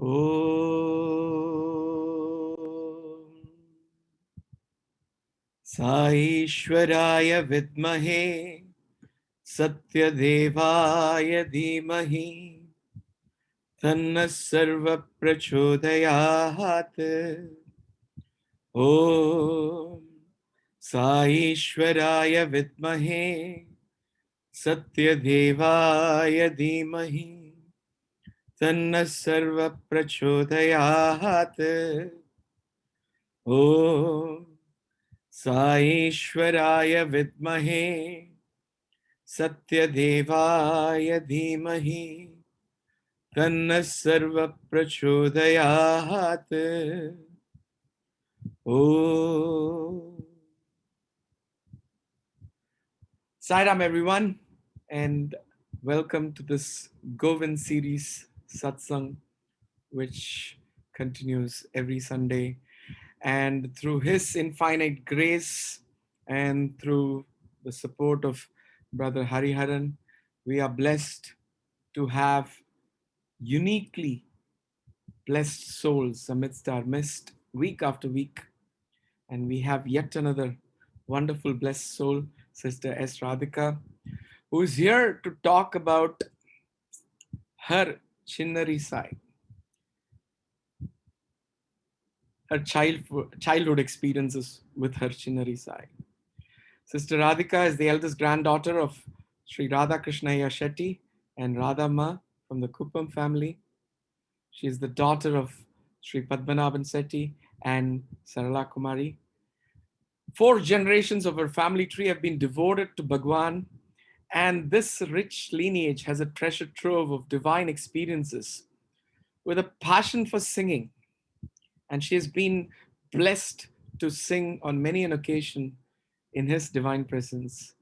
Om Saishwaraya Vidmahe Satyadevaya Dhimahi Tanna Sarva Prachodayat. Om Saishwaraya Vidmahe Satyadevaya Dhimahi Tanna Sarva Prachodayat. Om Saishwaraya Vidmahe Satyadevaya Dhimahi Tanna Sarva Prachodayat. Om Sairam everyone, and welcome to this Govind series Satsangh, which continues every Sunday. And through His infinite grace and through the support of Brother Hariharan, we are blessed to have uniquely blessed souls amidst our midst week after week. And we have yet another wonderful blessed soul, Sister S.Radhika, who is here to talk about her Chinnari side, her childhood experiences with her Chinnari side. Sister Radhika is the eldest granddaughter of Sri Radha Krishniah Shetty and Radhamma from the Kuppam family. She is the daughter of Sri Padmanaban Setty and Sarala Kumari. 4 generations of her family tree have been devoted to Bhagawan, and this rich lineage has a treasure trove of divine experiences with a passion for singing. And she has been blessed to sing on many an occasion in His divine presence.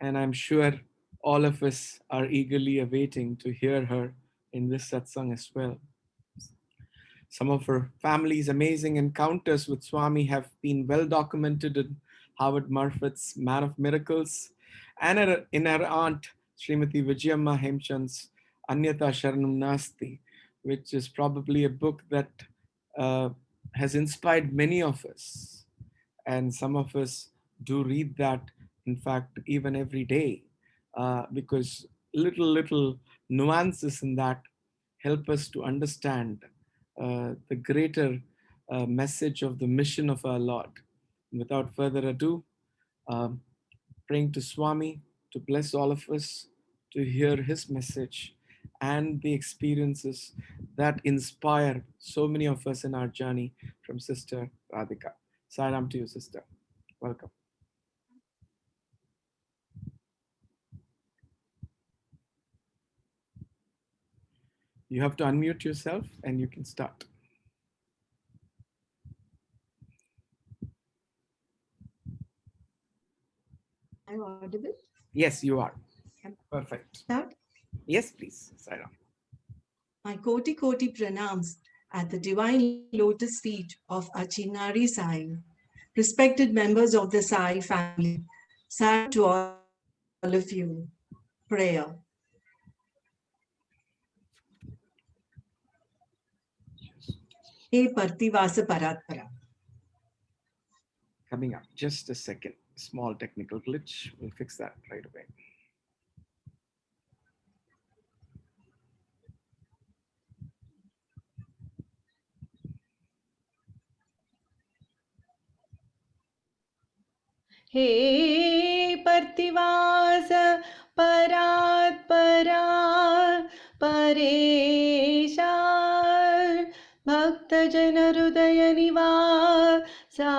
And I'm sure all of us are eagerly awaiting to hear her in this satsang as well. Some of her family's amazing encounters with Swami have been well documented in Howard Murphet's Man of Miracles and in her aunt Srimati Vijayamma Hemchand's Anyatha Sharanam Naasti, which is probably a book that has inspired many of us. And some of us do read that, in fact, even every day, because little nuances in that help us to understand the greater message of the mission of our Lord. Without further ado, um, praying to Swami to bless all of us to hear His message and the experiences that inspire so many of us in our journey from Sister Radhika. Sairam to you, sister. Welcome. You have to unmute yourself and you can start. I'm audible? Yes, you are. Perfect. Start. Yes, please, Sairam. My koti pranams at the divine lotus feet of Achinari Sai, respected members of the Sai family. Salam to all of you. Prayer. Hey Partivasa Paratpara. Coming up. Just a second. Small technical glitch. We'll fix that right away. हे पर्तिवास परात्परा परेशा भक्तजन हृदय निवासा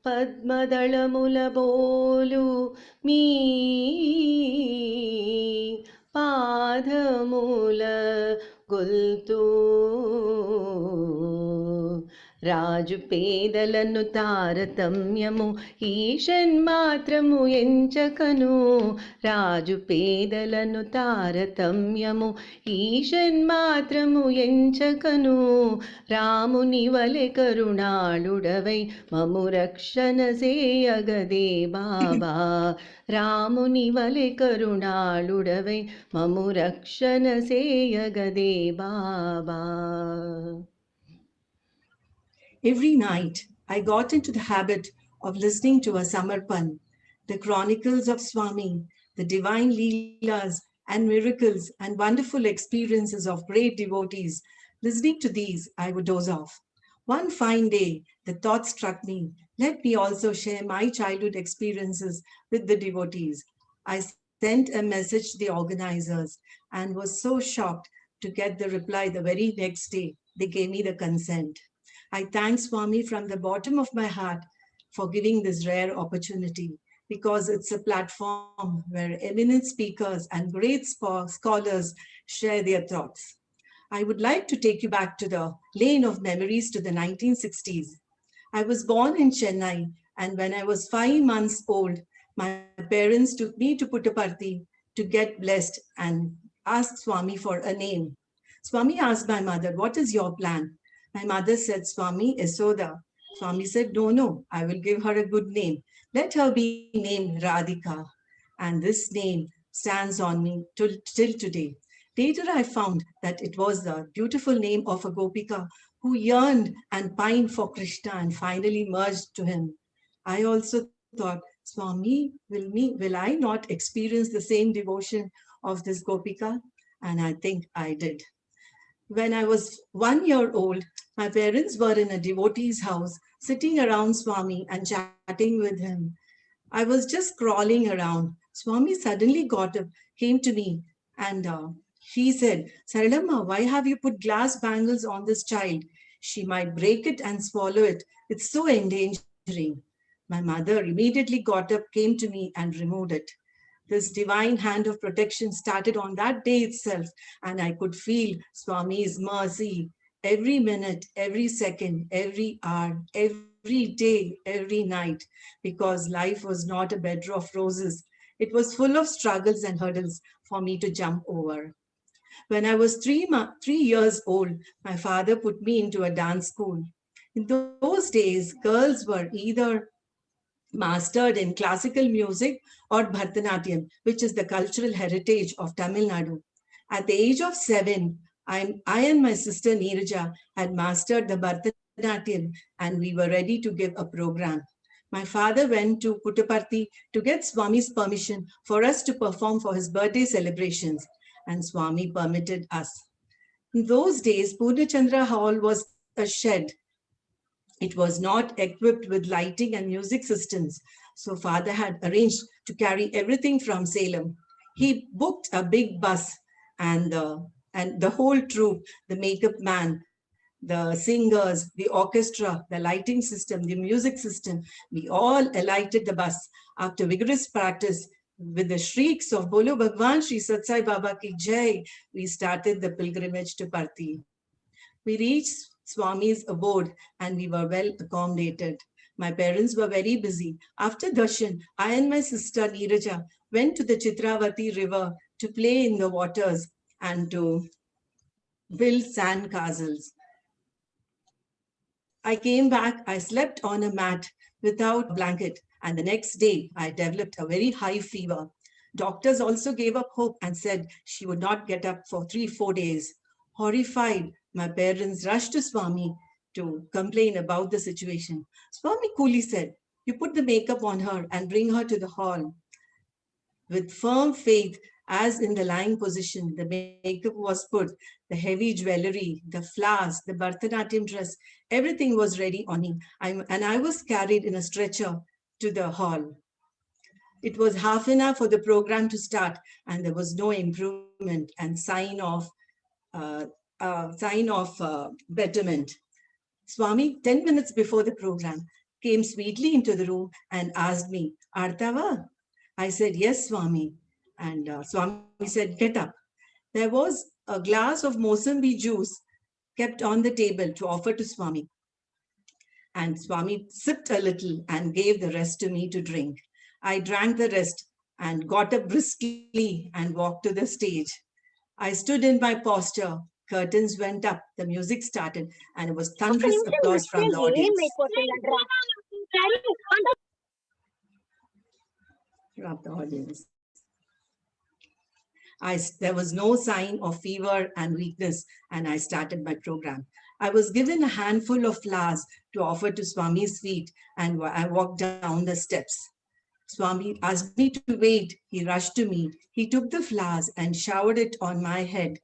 पद्मदलमुलबोलु मी पादमूल गुल्तु రాజు పేదలను తారతమ్యము ఈషన్మాత్రము ఎంచకను. రాజు పేదలను తారతమ్యము ఈషన్మాత్రము ఎంచకను. రాముని వలె కరుణాళుడవై మము రక్షణ సేయగదే బాబా. రాముని వలె కరుణాళుడవై మము రక్షణ సేయగదే బాబా. Every night, I got into the habit of listening to a Samarpan, the chronicles of Swami, the divine leelas and miracles and wonderful experiences of great devotees. Listening to these, I would doze off. One fine day, the thought struck me, let me also share my childhood experiences with the devotees. I sent a message to the organizers and was so shocked to get the reply the very next day. They gave me the consent. I thank Swami from the bottom of my heart for giving this rare opportunity because it's a platform where eminent speakers and great scholars share their thoughts. I would like to take you back to the lane of memories to the 1960s. I was born in Chennai, and when I was 5 months old, my parents took me to Puttaparthi to get blessed and asked Swami for a name. Swami asked my mother, "What is your plan?" My mother said, "Swami, Yasoda." Swami said, "No, no, I will give her a good name. Let her be named Radhika." And this name stands on me till today. Later, I found that it was the beautiful name of a Gopika who yearned and pined for Krishna and finally merged to him. I also thought, Swami, will I not experience the same devotion of this Gopika? And I think I did. When I was 1 year old, my parents were in a devotee's house, sitting around Swami and chatting with him. I was just crawling around. Swami suddenly got up, came to me, and he said, "Saradhamma, why have you put glass bangles on this child? She might break it and swallow it. It's so endangering." My mother immediately got up, came to me, and removed it. This divine hand of protection started on that day itself, and I could feel Swami's mercy every minute, every second, every hour, every day, every night, because life was not a bed of roses. It was full of struggles and hurdles for me to jump over. When I was 3 years old, my father put me into a dance school. In those days, girls were either mastered in classical music or Bharatanatyam, which is the cultural heritage of Tamil Nadu. At the age of 7, I and my sister Neeraja had mastered the Bharatanatyam and we were ready to give a program. My father went to Puttaparthi to get Swami's permission for us to perform for his birthday celebrations, and Swami permitted us. In those days, Purnachandra Hall was a shed. It was not equipped with lighting and music systems, so father had arranged to carry everything from Salem. He booked a big bus and the whole troupe, the makeup man, the singers, the orchestra, the lighting system, the music system, we all alighted the bus. After vigorous practice, with the shrieks of Bolo Bhagwan Shri Satsai Baba Ki Jai, we started the pilgrimage to Parthi. We reached Swami's abode and we were well accommodated. My parents were very busy. After darshan, I and my sister Neeraja went to the Chitravati river to play in the waters and to build sand castles. I came back, I slept on a mat without blanket, and the next day I developed a very high fever. Doctors also gave up hope and said she would not get up for 3-4 days. Horrified, my parents rushed to Swami to complain about the situation. Swami coolly said, "You put the makeup on her and bring her to the hall." With firm faith, as in the lying position, the makeup was put, the heavy jewelry, the flowers, the Bharatanatyam dress, everything was ready on me. And I was carried in a stretcher to the hall. It was half an hour for the program to start, and there was no improvement and sign of betterment. Swami, 10 minutes before the program, came sweetly into the room and asked me, "Artava?" I said, "Yes, Swami." And Swami said, "Get up." There was a glass of Mosambi juice kept on the table to offer to Swami. And Swami sipped a little and gave the rest to me to drink. I drank the rest and got up briskly and walked to the stage. I stood in my posture, curtains went up, the music started, and it was thunderous applause from the audience. From the audience. There was no sign of fever and weakness, and I started my program. I was given a handful of flowers to offer to Swami's feet, and I walked down the steps. Swami asked me to wait. He rushed to me. He took the flowers and showered it on my head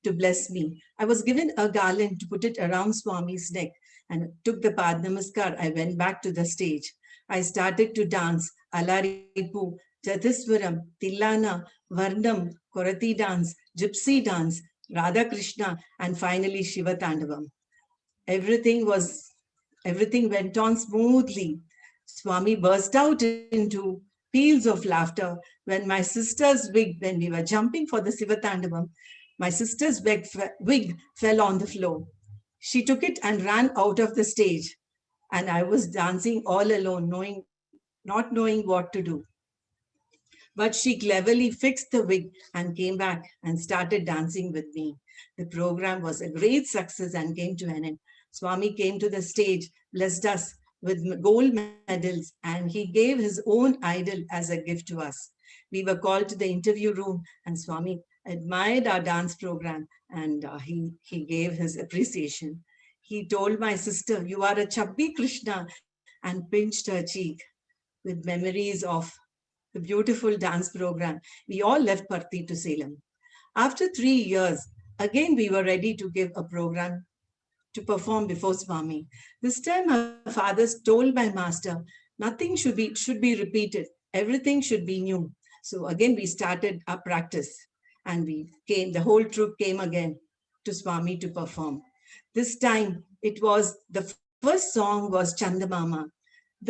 to bless me. I was given a garland to put it around Swami's neck and took the Padnamaskar. I went back to the stage. I started to dance Alaripu, Chatiswaram, Tillana, Varnam, Korati dance, Gypsy dance, Radha Krishna, and finally Shiva Tandavam. Everything went on smoothly. Swami burst out into peals of laughter when my sister's wig, when we were jumping for the Shiva Tandavam, my sister's wig fell on the floor. She took it and ran out of the stage, and I was dancing all alone, not knowing what to do. But she cleverly fixed the wig and came back and started dancing with me. The program was a great success and came to an end. Swami came to the stage, blessed us with gold medals, and he gave his own idol as a gift to us. We were called to the interview room, and Swami admired our dance program, and he gave his appreciation. He told my sister, "You are a chubby Krishna," and pinched her cheek. With memories of the beautiful dance program, we all left Parthi to Salem. After 3 years, again we were ready to give a program to perform before Swami. This time my father told my master, nothing should be repeated. Everything should be new. So again we started our practice, and the whole troupe came again to Swami to perform. This time the first song was Chandamama,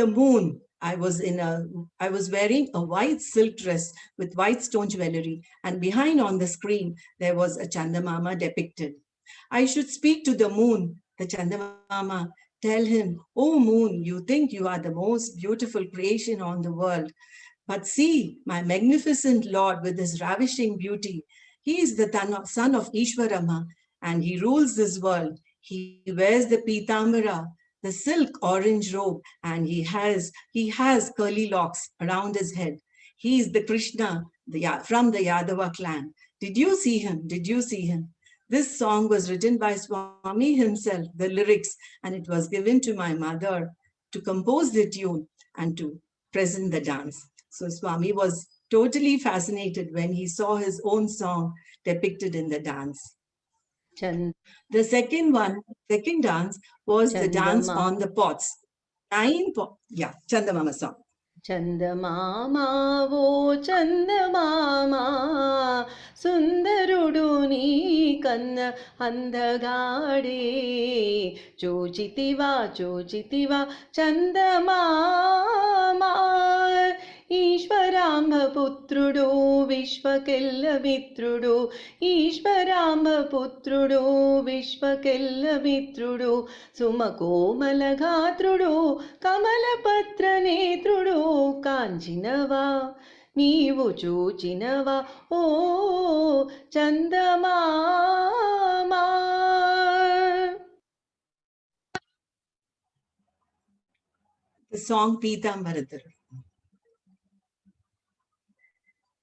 the moon. I was wearing a white silk dress with white stone jewelry, and behind on the screen there was a Chandamama depicted. I should speak to the moon, the Chandamama, tell him, "Oh moon, you think you are the most beautiful creation on the world. But see, my magnificent Lord with his ravishing beauty. He is the son of Ishwarama, and he rules this world. He wears the pitambara, the silk orange robe, and he has curly locks around his head. He is the Krishna from the Yadava clan. Did you see him? Did you see him?" This song was written by Swami himself, the lyrics, and it was given to my mother to compose the tune and to present the dance. So Swami was totally fascinated when he saw his own song depicted in the dance. Chand The second dance was the dance Chandama on the pots. Chandamama song. చందమామా ఓ చందమామా సుందరుడు నీ కన్న అందగాడే చూచితివా చూచితివా చందమామా ఈశ్వరాంబ పుత్రుడు విశ్వకెల్ల మిత్రుడు ఈశ్వరాంబ పుత్రుడు విశ్వకెల్ల మిత్రుడు సుమకోమల గాత్రుడు కమలపత్ర నేత్రుడు కాంచినవా నీవు చూచినవా ఓ చందమామా. The song Pitambaradar.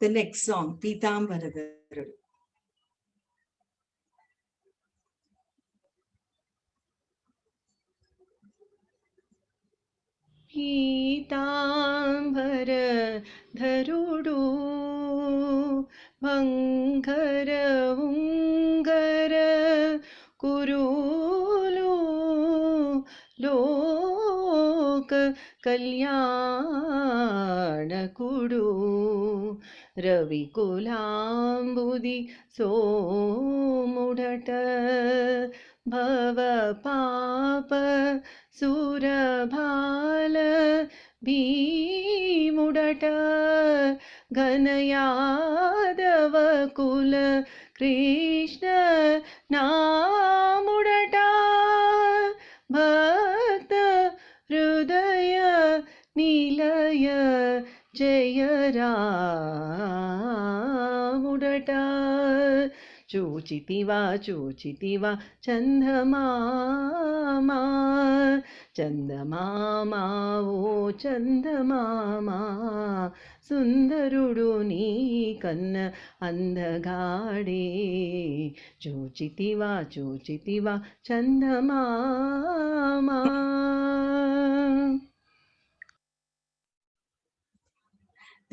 The next song, Pitambaradar. Pitambara ధరుడు బంగర ఉంగర కురులు లోక కళ్యాణకుడు రవికులాంబుది సోముడట భవ పాప సురభాల భీముడట ఘనయాదవ కుల కృష్ణ నాముడట భక్త జయ జయ రాముడట చూచితివా చూచితివా చందమామా చందమామా ఓ చందమామా సుందరుడు నీ కన్న అందగాడే చూచితివా చూచితివా చందమామా.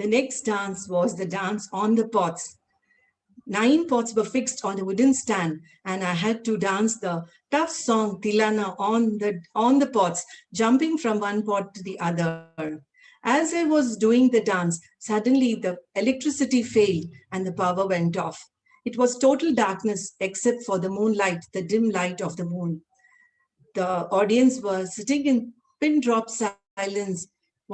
The next dance was the dance on the pots. 9 pots were fixed on a wooden stand, and I had to dance the tough song Tilana on the pots, jumping from one pot to the other. As I was doing the dance, suddenly the electricity failed and the power went off. It was total darkness except for the moonlight, the dim light of the moon. The audience were sitting in pin drop silence,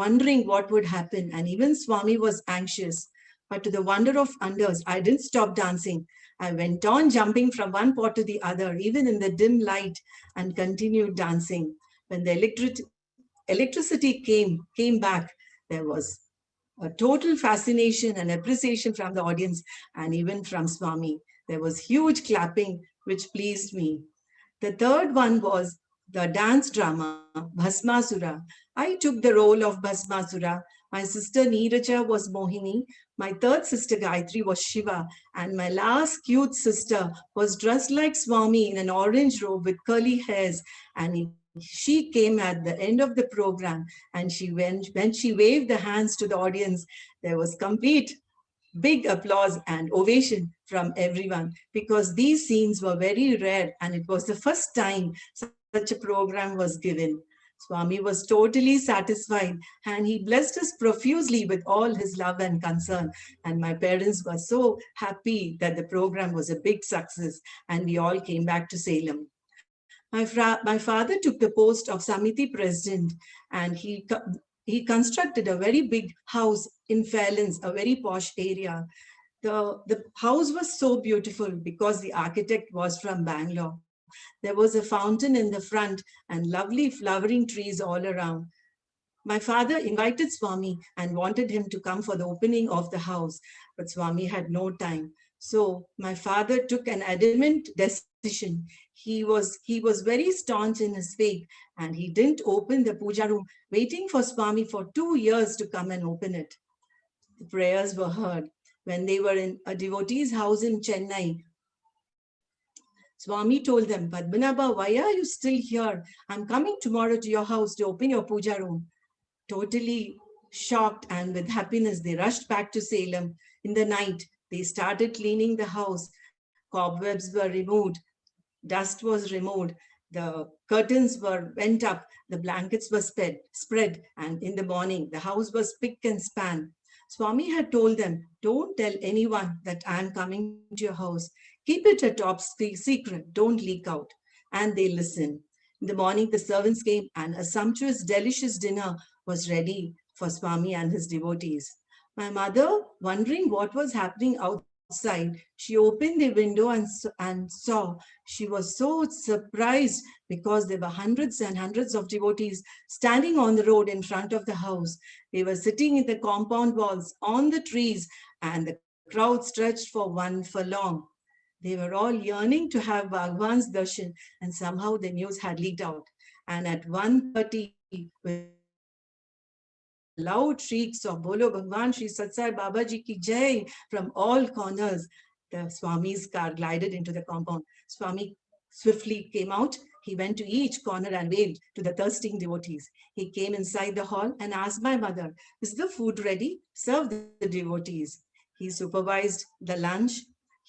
wondering what would happen, and even Swami was anxious. But to the wonder of wonders, I didn't stop dancing. I went on jumping from one pot to the other, even in the dim light, and continued dancing. When the electricity came back, there was a total fascination and appreciation from the audience and even from Swami. There was huge clapping, which pleased me. The third one was the dance drama, Bhasmasura. I took the role of Bhasmasura. My sister Neeraja was Mohini. My third sister Gayatri was Shiva. And my last cute sister was dressed like Swami in an orange robe with curly hairs. And she came at the end of the program. And when she waved the hands to the audience, there was complete big applause and ovation from everyone, because these scenes were very rare and it was the first time such a program was given. Swami was totally satisfied and he blessed us profusely with all his love and concern. And my parents were so happy that the program was a big success and we all came back to Salem. My father took the post of Samiti president, and he constructed a very big house in Fairlands, a very posh area. The house was so beautiful because the architect was from Bangalore. There was a fountain in the front and lovely flowering trees all around. My father invited Swami and wanted him to come for the opening of the house, but Swami had no time. So my father took an adamant decision. He was very staunch in his faith, and he didn't open the puja room, waiting for Swami for 2 years to come and open it. The prayers were heard. When they were in a devotee's house in Chennai, Swami told them, Padmanaba, why are you still here? I'm coming tomorrow to your house to open your puja room. Totally shocked and with happiness, they rushed back to Salem. In the night, they started cleaning the house. Cobwebs were removed. Dust was removed. The curtains went up. The blankets were spread. And in the morning, the house was spick and span. Swami had told them, don't tell anyone that I am coming to your house. Keep it a top secret. Don't leak out. And they listened. In the morning, the servants came and a sumptuous, delicious dinner was ready for Swami and his devotees. My mother, wondering what was happening outside, she opened the window and saw. She was so surprised because there were hundreds and hundreds of devotees standing on the road in front of the house. They were sitting in the compound walls, on the trees, and the crowd stretched for one furlong. They were all yearning to have Bhagwan's darshan, and somehow the news had leaked out. And at 1:30, with loud shrieks of Bolo Bhagwan Shri Satsai Babaji ki Jai from all corners, the Swami's car glided into the compound. Swami swiftly came out. He went to each corner and waved to the thirsting devotees. He came inside the hall and asked my mother, is the food ready? Serve the devotees. He supervised the lunch.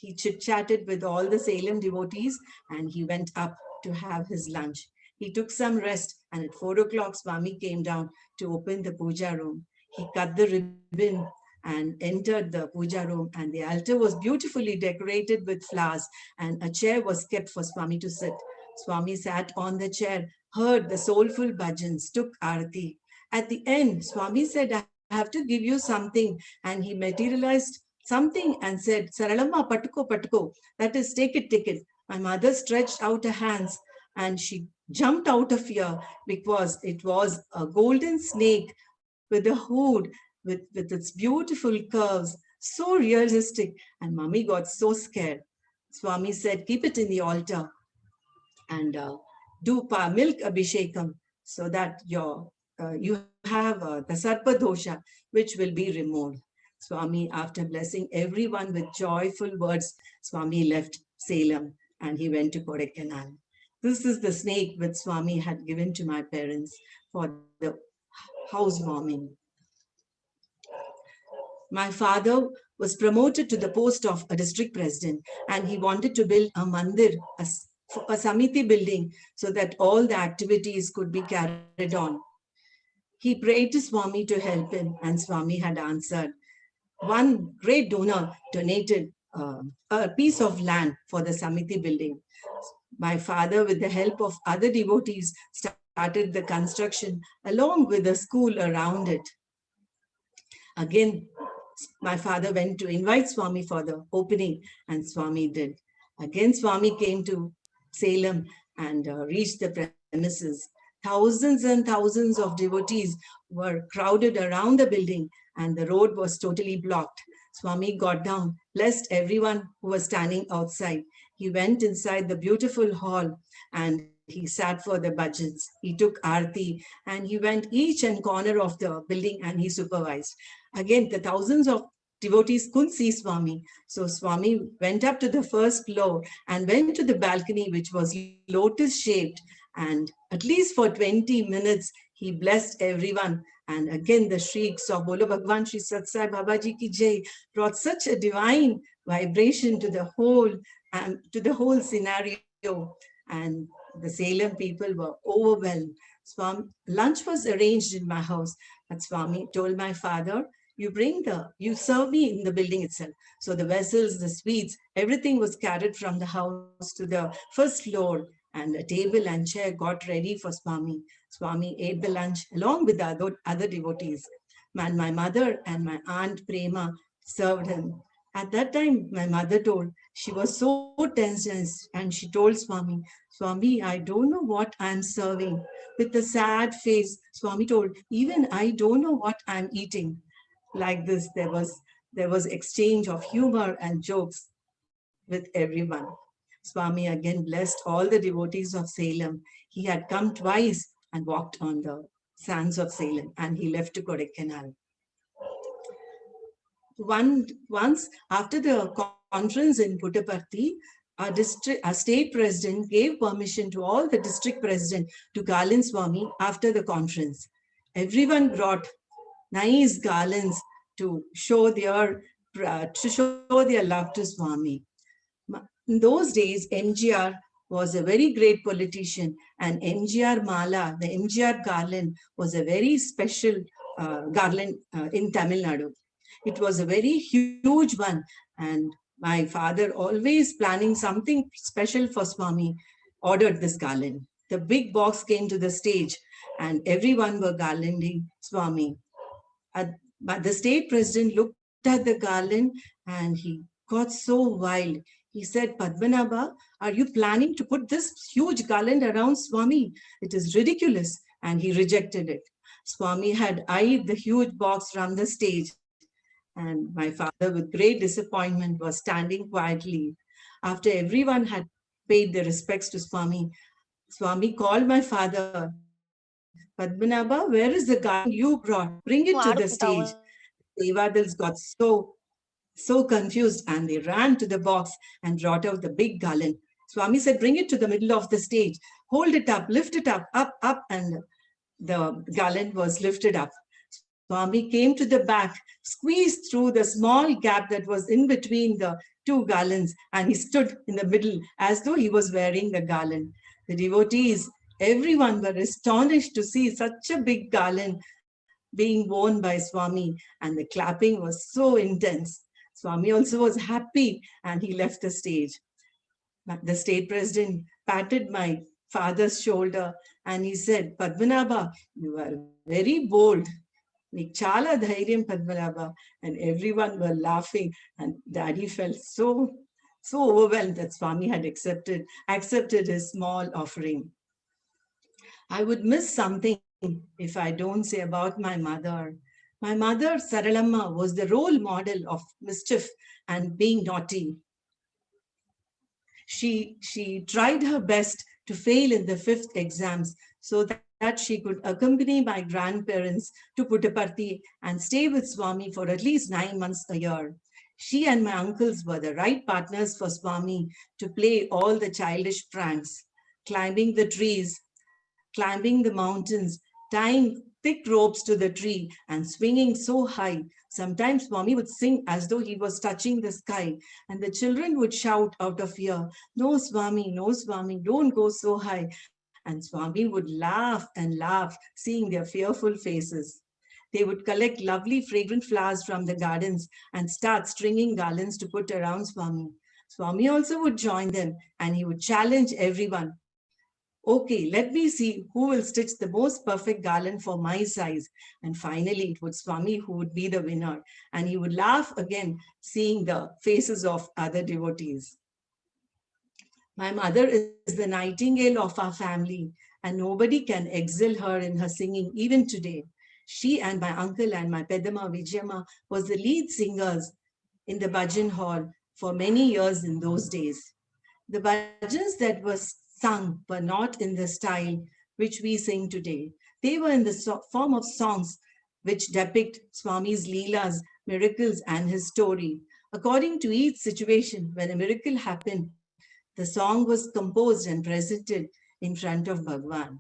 He chit-chatted with all the Salem devotees and he went up to have his lunch. He took some rest and at 4 o'clock, Swami came down to open the puja room. He cut the ribbon and entered the puja room, and the altar was beautifully decorated with flowers, and a chair was kept for Swami to sit. Swami sat on the chair, heard the soulful bhajans, took arati. At the end, Swami said, I have to give you something, and he materialized something and said, Saralamma patuko patuko, that is, take it, take it. My mother stretched out her hands and she jumped out of fear because it was a golden snake with the hood, with its beautiful curves, so realistic. And Mummy got so scared. Swami said, keep it in the altar and do milk abhishekam so that you have the sarpa dosha, which will be removed. Swami, after blessing everyone with joyful words, Swami left Salem and he went to Kodaikanal. This is the snake which Swami had given to my parents for the housewarming. My father was promoted to the post of a district president, and he wanted to build a mandir, a samiti building, so that all the activities could be carried on. He prayed to Swami to help him, and Swami had answered. One great donor donated a piece of land for the Samiti building. My father, with the help of other devotees, started the construction along with the school around it. Again, my father went to invite Swami for the opening, and Swami did. Again, Swami came to Salem and reached the premises. Thousands and thousands of devotees were crowded around the building, and the road was totally blocked. Swami got down, blessed everyone who was standing outside. He went inside the beautiful hall and he sat for the budgets. He took arti and he went each and corner of the building and he supervised. Again, the thousands of devotees couldn't see Swami. So Swami went up to the first floor and went to the balcony, which was lotus shaped. And at least for 20 minutes, he blessed everyone. And again, the shrieks of Bolo Bhagwan Shri Satsai Babaji Ki Jai brought such a divine vibration to the whole scenario. And the Salem people were overwhelmed. Swami, lunch was arranged in my house, but Swami told my father, you serve me in the building itself. So the vessels, the sweets, everything was carried from the house to the first floor, and a table and chair got ready for Swami. Swami ate the lunch along with the other devotees. And my mother and my aunt Prema served him. At that time, my mother told, she was so tense and she told Swami, Swami, I don't know what I'm serving. With a sad face, Swami told, even I don't know what I'm eating. Like this, there was exchange of humor and jokes with everyone. Swami again blessed all the devotees of Salem. He had come twice and walked on the sands of Salem, and he left to Kodaikanal. Once after the conference in Puttaparthi, a state president gave permission to all the district president to garland Swami after the conference. Everyone brought nice garlands to show their love to Swami. In those days, MGR was a very great politician, and MGR Mala, the MGR garland, was a very special garland in Tamil Nadu. It was a very huge one, and my father, always planning something special for Swami, ordered this garland. The big box came to the stage, and everyone were garlanding Swami. But the state president looked at the garland and he got so wild. He said, Padmanabha, are you planning to put this huge garland around Swami? It is ridiculous. And he rejected it. Swami had eyed the huge box from the stage, and my father, with great disappointment, was standing quietly. After everyone had paid their respects to Swami, Swami called my father, Padmanabha, where is the garland you brought? Bring it to the stage. Devadals got so confused and they ran to the box and brought out the big garland. Swami said, bring it to the middle of the stage. Hold it up, lift it up, up, and the garland was lifted up. Swami came to the back, squeezed through the small gap that was in between the two garlands, and he stood in the middle as though he was wearing the garland. The devotees, everyone were astonished to see such a big garland being worn by Swami, and the clapping was so intense. Swami also was happy and he left the stage. The state president patted my father's shoulder and he said, Padmanabha, you are very bold. Nik chala dhairyam Padmanabha. And everyone were laughing, and daddy felt so overwhelmed that Swami had accepted his small offering. I would miss something if I don't say about my mother. My mother, Saralamma, was the role model of mischief and being naughty. She tried her best to fail in the fifth exams so that she could accompany my grandparents to Puttaparthi and stay with Swami for at least 9 months a year. She and my uncles were the right partners for Swami to play all the childish pranks, climbing the trees, climbing the mountains, tying thick ropes to the tree, and swinging so high. Sometimes Swami would sing as though he was touching the sky, and the children would shout out of fear, no, Swami, don't go so high. And Swami would laugh and laugh, seeing their fearful faces. They would collect lovely, fragrant flowers from the gardens and start stringing garlands to put around Swami. Swami also would join them and he would challenge everyone. Okay, let me see who will stitch the most perfect garland for my size. And finally, it would Swami who would be the winner. And he would laugh again, seeing the faces of other devotees. My mother is the nightingale of our family, and nobody can excel her in her singing even today. She and my uncle and my Pedama Vijayamma was the lead singers in the bhajan hall for many years in those days. The bhajans that were sung were not in the style which we sing today. They were in the form of songs which depict Swami's leelas, miracles, and his story. According to each situation, when a miracle happened, the song was composed and presented in front of Bhagavan.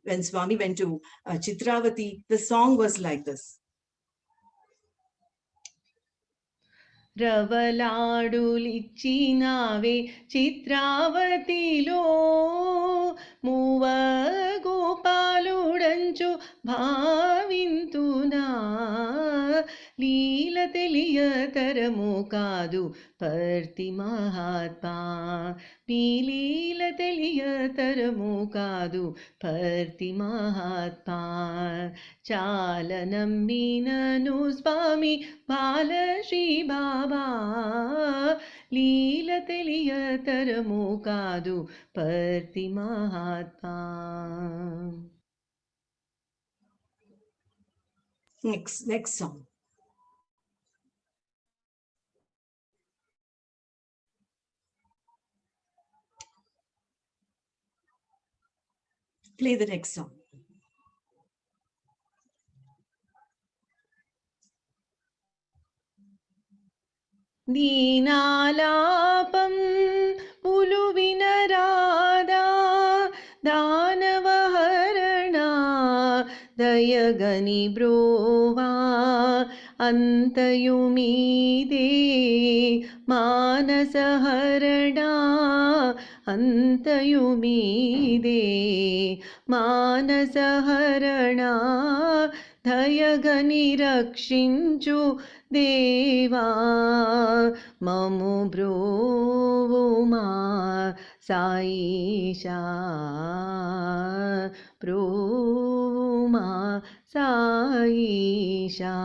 When Swami went to Chitravati, the song was like this. రవలాడులిచ్చినావే చిత్రావతిలో మూవ గోపాలుడంచు భావింతునా లీల తెలియతరము కాదు పర్తి మహాత్మా మీ లీల తెలియతరము కాదు పర్తి మహాత్మా చాలా నమ్మినను స్వామి బాల శ్రీ బాబా లీల తెలియతరము కాదు పర్తి Mahatma. Next song. Play the next song. దీనాలాపం పులు వినరాదా దానవహరణ దయగని బ్రోవా అంతయు మీదే మానసహరణ అంతయు మీదే మానసహరణ దయగని రక్షించు దేవా మము బ్రోవుమా సాయిషా బ్రోవుమా సాయిషా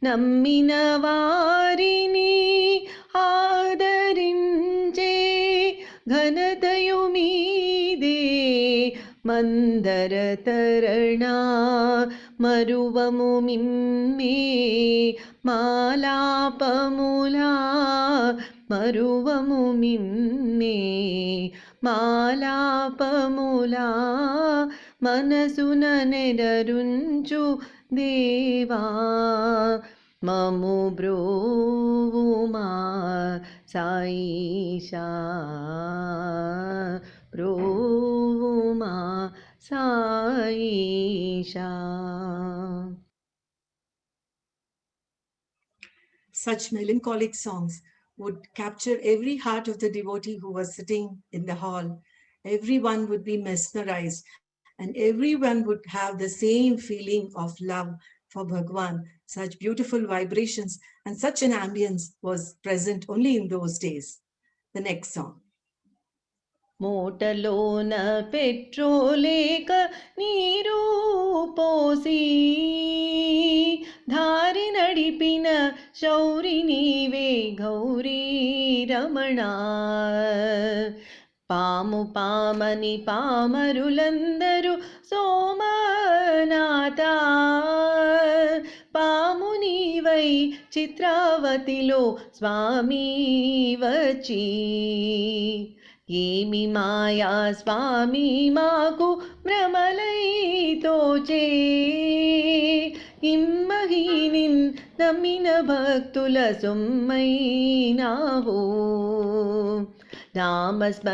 నమ్మిన వారిని ఆదరించే ఘనతయు మీదే మందర తరణ మరువము మిమ్మే మాలాపములా మరువము మిమ్మే మాలాపములా మనసున నెరరుంచు దేవా మము బ్రోవుమా Saisha బ్రోవుమా Saisha. Such melancholic songs would capture every heart of the devotee who was sitting in the hall. Everyone would be mesmerized and everyone would have the same feeling of love for Bhagavan. Such beautiful vibrations and such an ambience was present only in those days. The next song. మోటలోన పెట్రోలేక నీరు పోసి దారి నడిపిన శౌరి నీవే గౌరీ రమణ పాము పామని పామరులందరూ సోమనాథ పామునివై చిత్రావతిలో స్వామి వచ్చి ఏమి మాయా స్వామి మాకు భ్రమలై తోచే ఇమ్మహీనిన్ నమ్మిన భక్తుల సొమ్మైనావో నామస్మరణానందము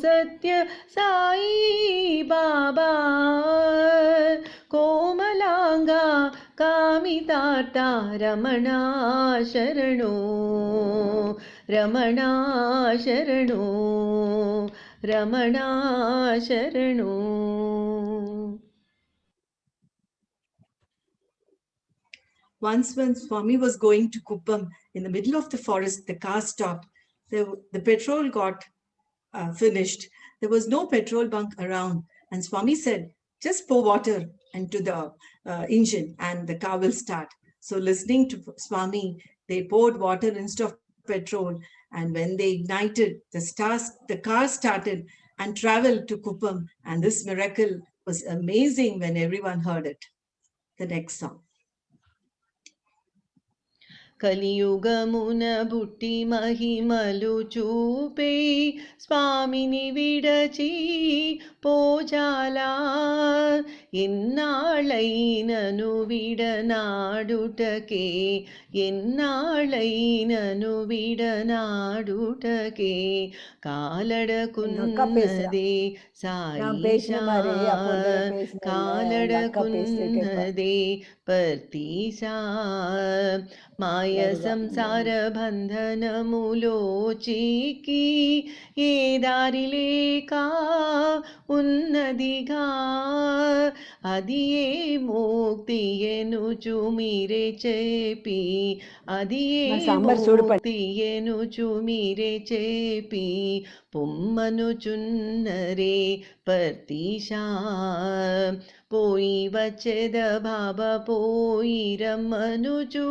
సత్య Sai Baba కోమలాంగా కామితార్థ Ramana శరణో Ramana శరణో Ramana శరణో. Once, when Swami was going to Kuppam, in the middle of the forest, the car stopped. The petrol got finished. There was no petrol bunk around. And Swami said, just pour water into the engine and the car will start. So listening to Swami, they poured water instead of petrol. And when they ignited, the car started and traveled to Kuppam. And this miracle was amazing when everyone heard it. The next song. కలియుగమున బుట్టి మహిమలు చూపే స్వామిని విడచి పోజాలా ఎన్నాళ్ళైనను విడనాడుటకే ఎన్నాళ్ళైనను విడనాడుటకే కాలడకున్నదే సాయిషా కాలడకున్నదే పర్తీసా మాయ సంసార బంధనములో చిక్కి ఏ దారి లేక ఉన్నదిగా అది ఏ ముక్తి ఎనుచు మీరే చెప్పి అది ఏ ముక్తి ఎనుచు మీరే చెప్పి పొమ్మనుచున్నరే పర్తీషా పోయి వచ్చేద బాబా పోయి రమ్మనుచు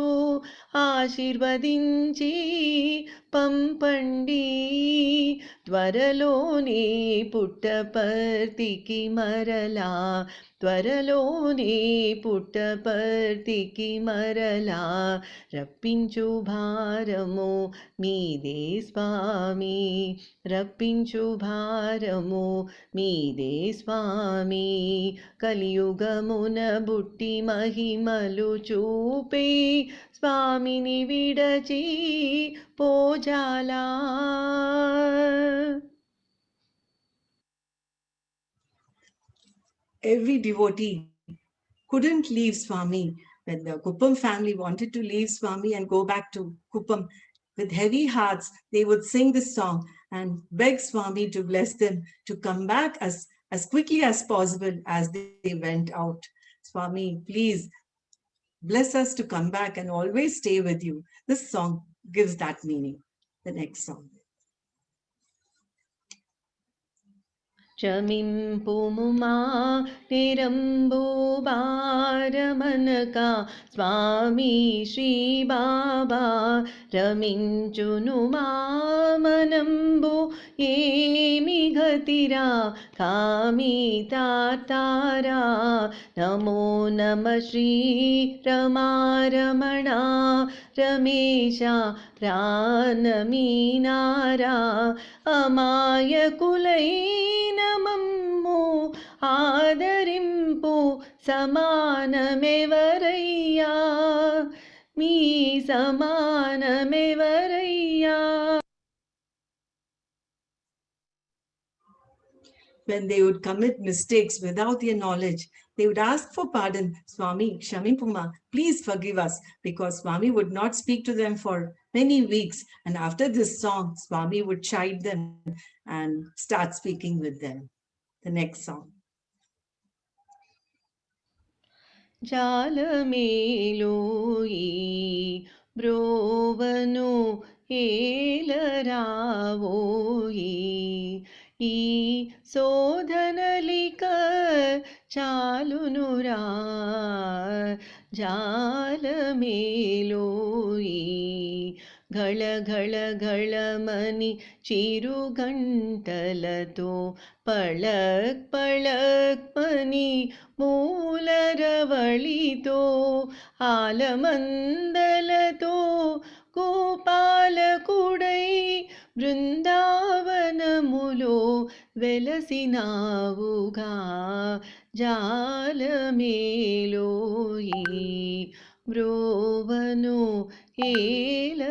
ఆశీర్వదించి పంపండి త్వరలోనే పుట్టపర్తికి మరలా త్వరలోనే పుట్టపర్తికి మరలా రప్పించు భారము మీదే స్వామి రప్పించు భారము మీదే స్వామి కలియుగమున బుట్టి మహిమలు చూపే స్వామిని విడచి పోజాలా. Every devotee couldn't leave Swami. When the Kuppam family wanted to leave Swami and go back to Kuppam, with heavy hearts, they would sing this song and beg Swami to bless them to come back as quickly as possible as they went out. Swami, please bless us to come back and always stay with you. This song gives that meaning. The next song. క్షమింపుముమా నిరంబు బారమనక స్వామి శ్రీ బాబా రమించును మామనంబు ఏమి గతిరా కామితాతారా నమో నమ శ్రీ రమారమణ రమేశ ప్రాణమీనారా అమాయకులైన మమ్ము ఆదరింపు సమానమెవరయ్యా మీ సమానమెవరయ్యా. When they would commit mistakes without their knowledge, they would ask for pardon. Swami, Kshamipuma, please forgive us, because Swami would not speak to them for many weeks. And after this song, Swami would chide them and start speaking with them. The next song. జాలమేలోయి బ్రోవను ఏలరావోయి ఈ శోధనలిక చాలునురా జాలమేలోయి ఘళ ఘళ ఘళమని చిరుగంటలతో పళక్ పళక్ పని మూలరవళితో ఆలమందలతో గోపాలకుడై బృందావనములో వెలసినావుగా జాలమేలోయి బ్రోవను ఏలరావోయి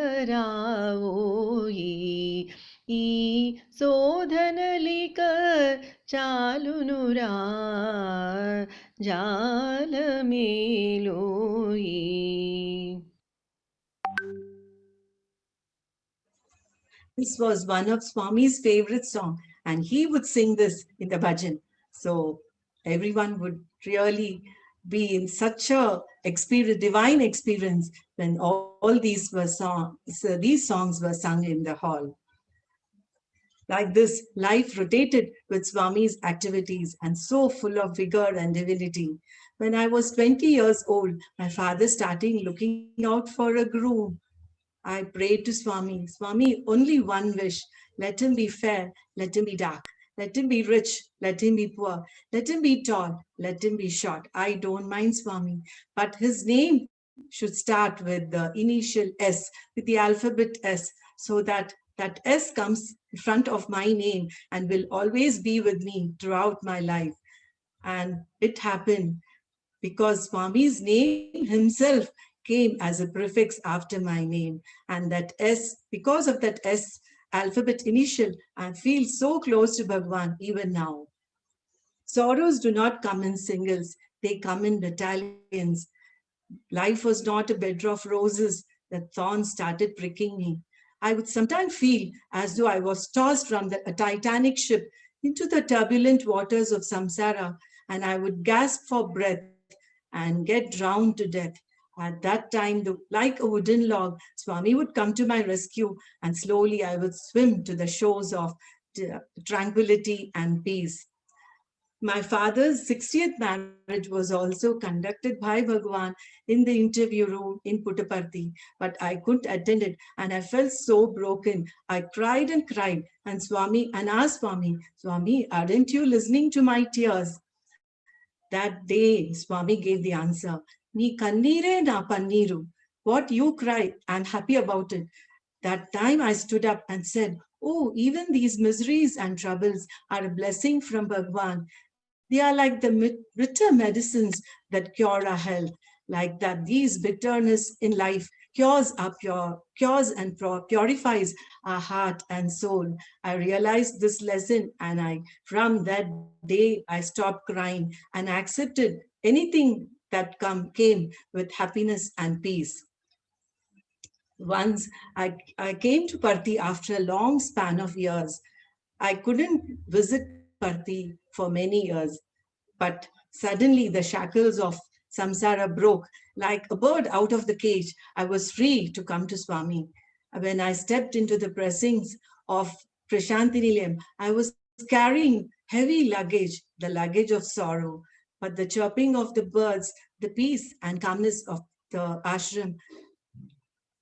ఈ శోధనలిక చాలునురా జాలమేలోయి. This was one of Swami's favorite songs, and he would sing this in the bhajan. So everyone would really be in such a experience, divine experience, when all these were these songs were sung in the hall. Like this, life rotated with Swami's activities and so full of vigor and divinity. When I was 20 years old, my father started looking out for a groom. I prayed to Swami, Swami, only one wish. Let him be fair, let him be dark. Let him be rich, let him be poor. Let him be tall, let him be short. I don't mind Swami, but his name should start with the initial S, with the alphabet S, so that that S comes in front of my name and will always be with me throughout my life. And it happened because Swami's name himself came as a prefix after my name. And that S, because of that S alphabet initial, I feel so close to Bhagavan even now. Sorrows do not come in singles, they come in battalions. Life was not a bed of roses. The thorns started pricking me. I would sometimes feel as though I was tossed from a Titanic ship into the turbulent waters of samsara, and I would gasp for breath and get drowned to death. At that time, like a wooden log, Swami would come to my rescue, and slowly I would swim to the shores of tranquility and peace. My father's 60th marriage was also conducted by Bhagavan in the interview room in Puttaparthi, but I couldn't attend it, and I felt so broken. I cried and cried, and asked Swami, Swami, aren't you listening to my tears? That day, Swami gave the answer, Ni kannire na panniru. What you cry, I'm happy about it. That time I stood up and said, oh, even these miseries and troubles are a blessing from Bhagavan. They are like the bitter medicines that cure our health. Like that, these bitterness in life cures and purifies our heart and soul. I realized this lesson, and from that day, I stopped crying and accepted anything that came with happiness and peace. Once I came to Parthi after a long span of years. I couldn't visit Parthi for many years, but suddenly the shackles of samsara broke. Like a bird out of the cage, I was free to come to Swami. When I stepped into the precincts of Prashantinilayam, I was carrying heavy luggage, the luggage of sorrow. But the chirping of the birds, the peace and calmness of the ashram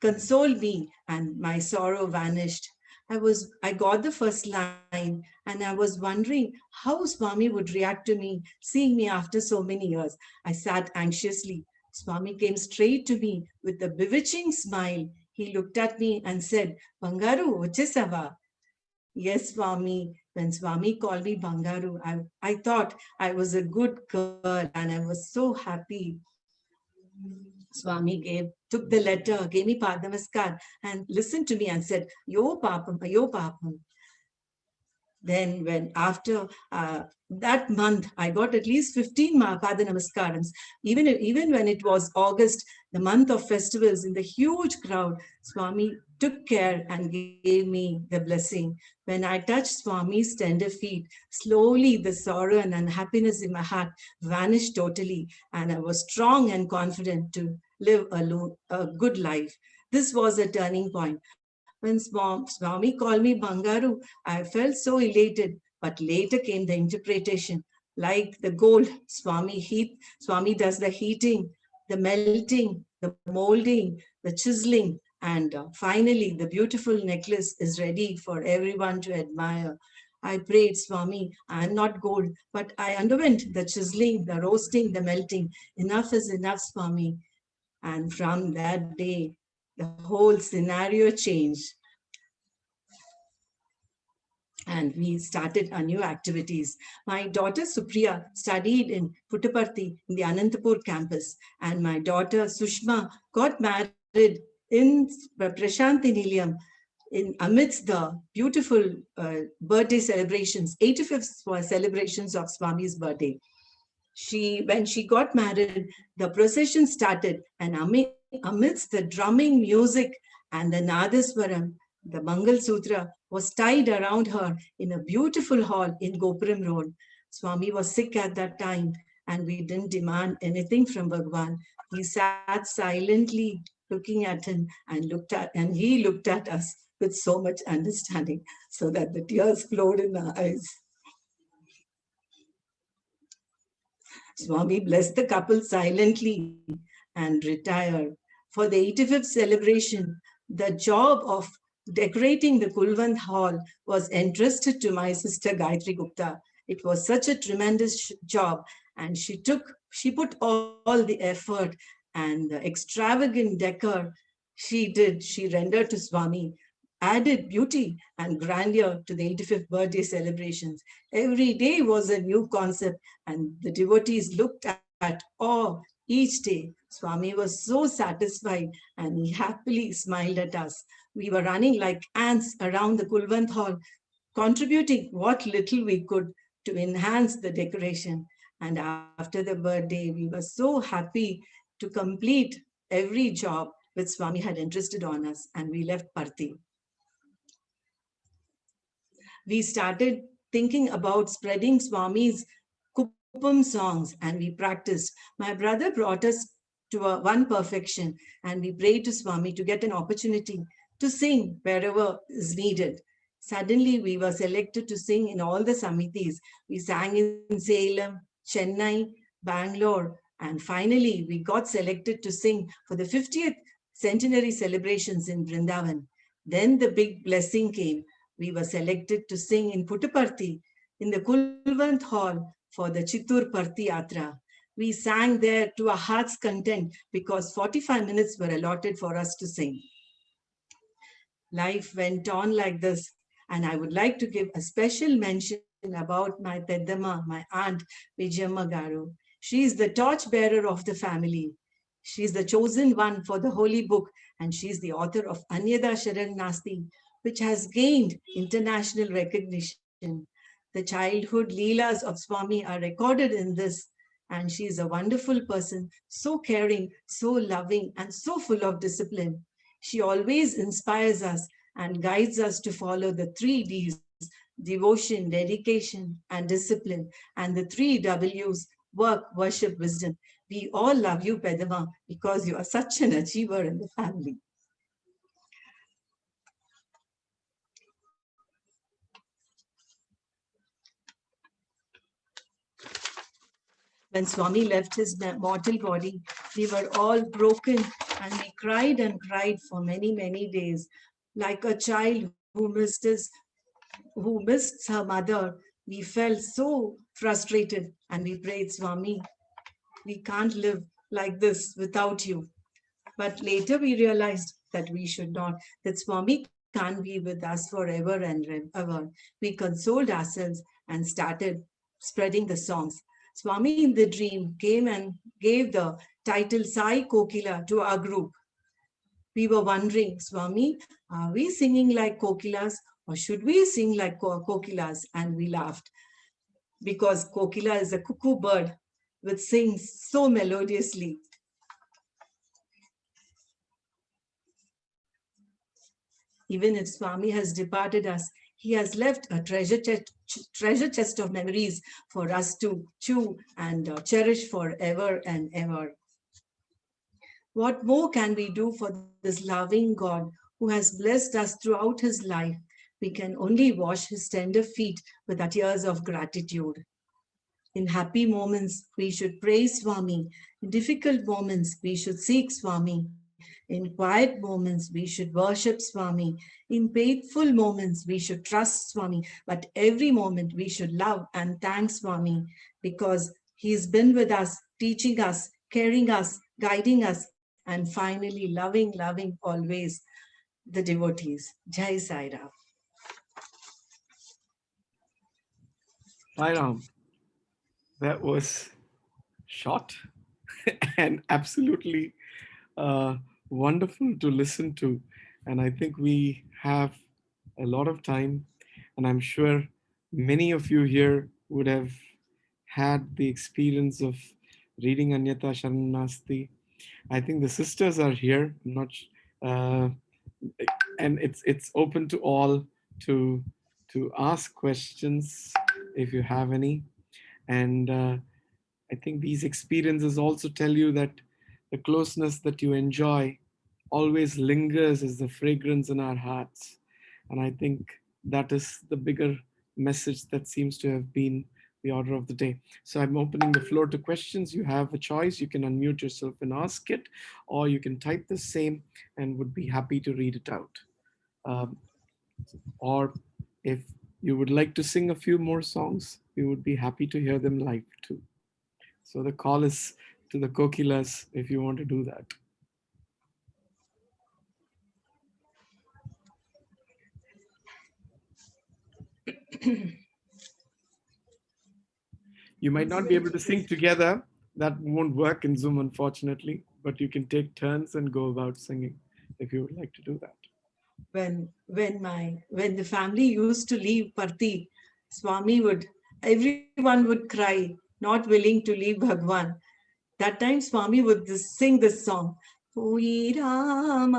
consoled me, and my sorrow vanished. I got the first line, and I was wondering how Swami would react to me, seeing me after so many years. I sat anxiously. Swami came straight to me with a bewitching smile. He looked at me and said, Bangaru, Uchisava. Yes, Swami. When Swami called me Bangaru, I thought I was a good girl, and I was so happy. Swami took the letter, gave me Padnamaskar, and listened to me and said, Yo Papam, Yo Papam. Then when after that month, I got at least 15 Pada Namaskarams. Even when it was August, the month of festivals, in the huge crowd, Swami took care and gave me the blessing. When I touched Swami's tender feet, slowly the sorrow and unhappiness in my heart vanished totally, and I was strong and confident to live a good life. This was a turning point. When Swami called me Bangaru, I felt so elated, but later came the interpretation. Like the gold, Swami does the heating, the melting, the molding, the chiseling, And finally, the beautiful necklace is ready for everyone to admire. I prayed, Swami, I am not gold, but I underwent the chiseling, the roasting, the melting. Enough is enough, Swami. And from that day, the whole scenario changed. And we started our new activities. My daughter Supriya studied in Puttaparthi in the Anantapur campus, and my daughter Sushma got married in Prashanti Nilayam in amidst the beautiful birthday celebrations, 85th celebrations of Swami's birthday. When she got married, the procession started, and amidst the drumming music and the Nadaswaram, the Mangal Sutra was tied around her in a beautiful hall in Gopuram Road. Swami was sick at that time, and we didn't demand anything from Bhagawan. He sat silently looking at him and he looked at us with so much understanding, so that the tears flowed in our eyes. Swami blessed the couple silently and retired. For the 85th celebration, the job of decorating the Kulwant Hall was entrusted to my sister Gayatri Gupta. It was such a tremendous job, and she put all the effort and the extravagant decor she rendered to Swami, added beauty and grandeur to the 85th birthday celebrations. Every day was a new concept, and the devotees looked at awe each day. Swami was so satisfied, and he happily smiled at us. We were running like ants around the Kulwant Hall, contributing what little we could to enhance the decoration. And after the birthday, we were so happy to complete every job which Swami had entrusted on us, and we left Parthi. We started thinking about spreading Swami's Kuppam songs, and we practiced. My brother brought us to one perfection, and we prayed to Swami to get an opportunity to sing wherever is needed. Suddenly, we were selected to sing in all the samitis. We sang in Salem, Chennai, Bangalore, and finally, we got selected to sing for the 50th centenary celebrations in Vrindavan. Then the big blessing came. We were selected to sing in Puttaparthi in the Kulwant Hall for the Chittur Parthi Yatra. We sang there to our heart's content because 45 minutes were allotted for us to sing. Life went on like this, and I would like to give a special mention about my Peddamma, my aunt Vijayamma Garu. She is the torchbearer of the family. She is the chosen one for the holy book, and she is the author of Anyatha Sharanam Naasti, which has gained international recognition. The childhood leelas of Swami are recorded in this, and she is a wonderful person, so caring, so loving, and so full of discipline. She always inspires us and guides us to follow the 3 Ds: devotion, dedication, and discipline, and the 3 Ws: work, worship, wisdom. We all love you, Pedama, because you are such an achiever in the family. When Swami left his mortal body, we were all broken, and we cried and cried for many, many days. Like a child who missed her mother, we felt so frustrated, and we prayed, Swami, we can't live like this without you. But later we realized that we should not, that Swami can't be with us forever and ever. We consoled ourselves and started spreading the songs. Swami in the dream came and gave the title Sai Kokila to our group. We were wondering, Swami, are we singing like kokilas, or should we sing like kokilas? And we laughed, because kokila is a cuckoo bird which sings so melodiously. Even if Swami has departed us, he has left a treasure chest of memories for us to chew and cherish forever and ever. What more can we do for this loving God who has blessed us throughout his life? We can only wash his tender feet with our tears of gratitude. In happy moments, we should praise Swami. In difficult moments, we should seek Swami. In quiet moments, we should worship Swami. In painful moments, we should trust Swami. But every moment, we should love and thank Swami because he's been with us, teaching us, caring us, guiding us, and finally loving always the devotees. Jai Sai Ram. Hi Ram, that was short and absolutely wonderful to listen to. And I think we have a lot of time, and I'm sure many of you here would have had the experience of reading Anyatha Sharanam Naasti. I think the sisters are here. I'm not, uh, and it's open to all to to ask questions if you have any. And I think these experiences also tell you that the closeness that you enjoy always lingers as the fragrance in our hearts. And I think that is the bigger message that seems to have been the order of the day. So I'm opening the floor to questions. You have a choice. You can unmute yourself and ask it, or you can type the same and would be happy to read it out. Um, or if you would like to sing a few more songs, we would be happy to hear them live too. So the call is to the Kokilas if you want to do that. You might not be able to sing together. That won't work in Zoom, unfortunately, but you can take turns and go about singing if you would like to do that. When the family used to leave Parthi, Swami would, everyone would cry, not willing to leave Bhagwan. That time Swami would sing this song. Poi Ramayamma,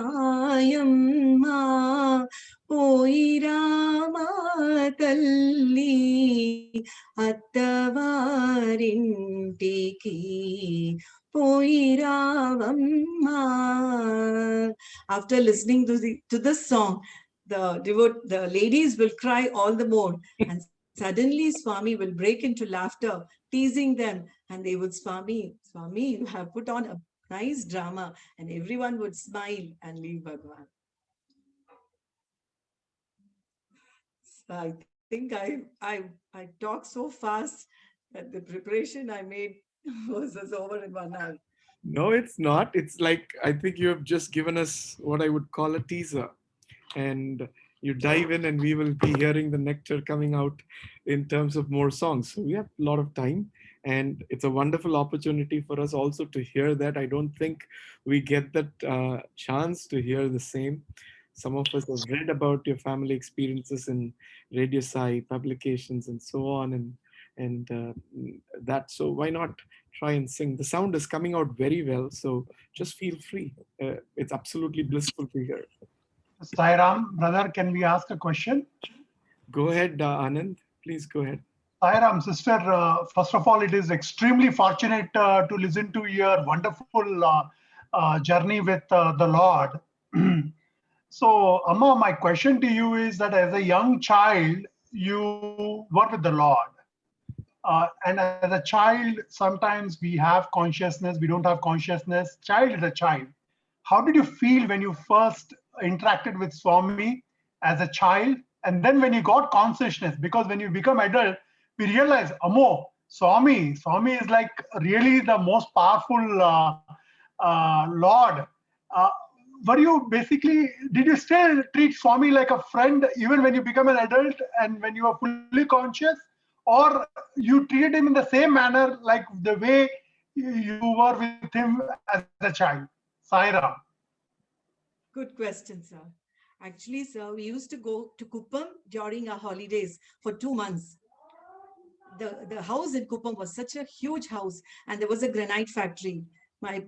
Poi Rama Talli, Attavarinti Poi Ravamma. After listening to this song, the ladies will cry all the more, and suddenly Swami will break into laughter, teasing them, and they would, Swami, you have put on a nice drama, and everyone would smile and leave Bhagwan. So I think I talk so fast that the preparation I made was over in 1 hour. No, it's not. It's like I think you have just given us what I would call a teaser. And you dive in, and we will be hearing the nectar coming out in terms of more songs. So we have a lot of time, and it's a wonderful opportunity for us also to hear that. I don't think we get that chance to hear the same. Some of us have read about your family experiences in Radio Sai publications and so on, and that. So why not try and sing? The sound is coming out very well, so just feel free. It's absolutely blissful to hear. Sairam, brother, can we ask a question? Go ahead, Anand. Please go ahead. Sairam, sister, first of all, it is extremely fortunate to listen to your wonderful journey with the Lord. So, Amma, my question to you is that as a young child, you were with the Lord. And as a child, sometimes we have consciousness, we don't have consciousness. Child is a child. How did you feel when you first interacted with Swami as a child? And then when you got consciousness, because when you become adult, we realize, Amo, Swami is like really the most powerful Lord. Uh, were you basically, did you still treat Swami like a friend even when you become an adult and when you are fully conscious? Or you treated him in the same manner like the way you were with him as a child? Saira. Good question, sir. Actually, sir, we used to go to Kuppam during our holidays for 2 months. The house in Kuppam was such a huge house, and there was a granite factory. My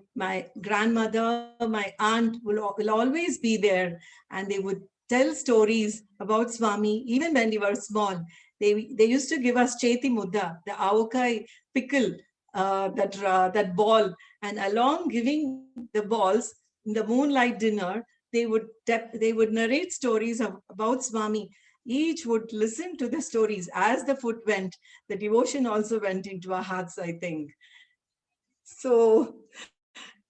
grandmother, my aunt will always be there, and they would tell stories about Swami even when we were small. They used to give us cheti mudda, the avokai pickle, that ball, and along giving the balls in the moonlight dinner, they would narrate stories about Swami. Each would listen to the stories. As the food went, the devotion also went into our hearts, I think. So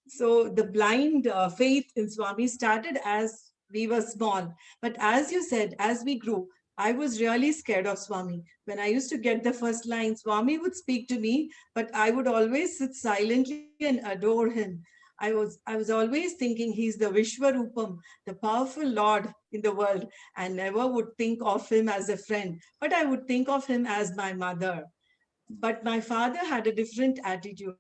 So the blind faith in Swami started as we were small. But as you said, as we grew, I was really scared of Swami. When I used to get the first line, Swami would speak to me, but I would always sit silently and adore him. I was always thinking he's the Vishwarupam, the powerful Lord in the world, and never would think of him as a friend, but I would think of him as my mother. But my father had a different attitude.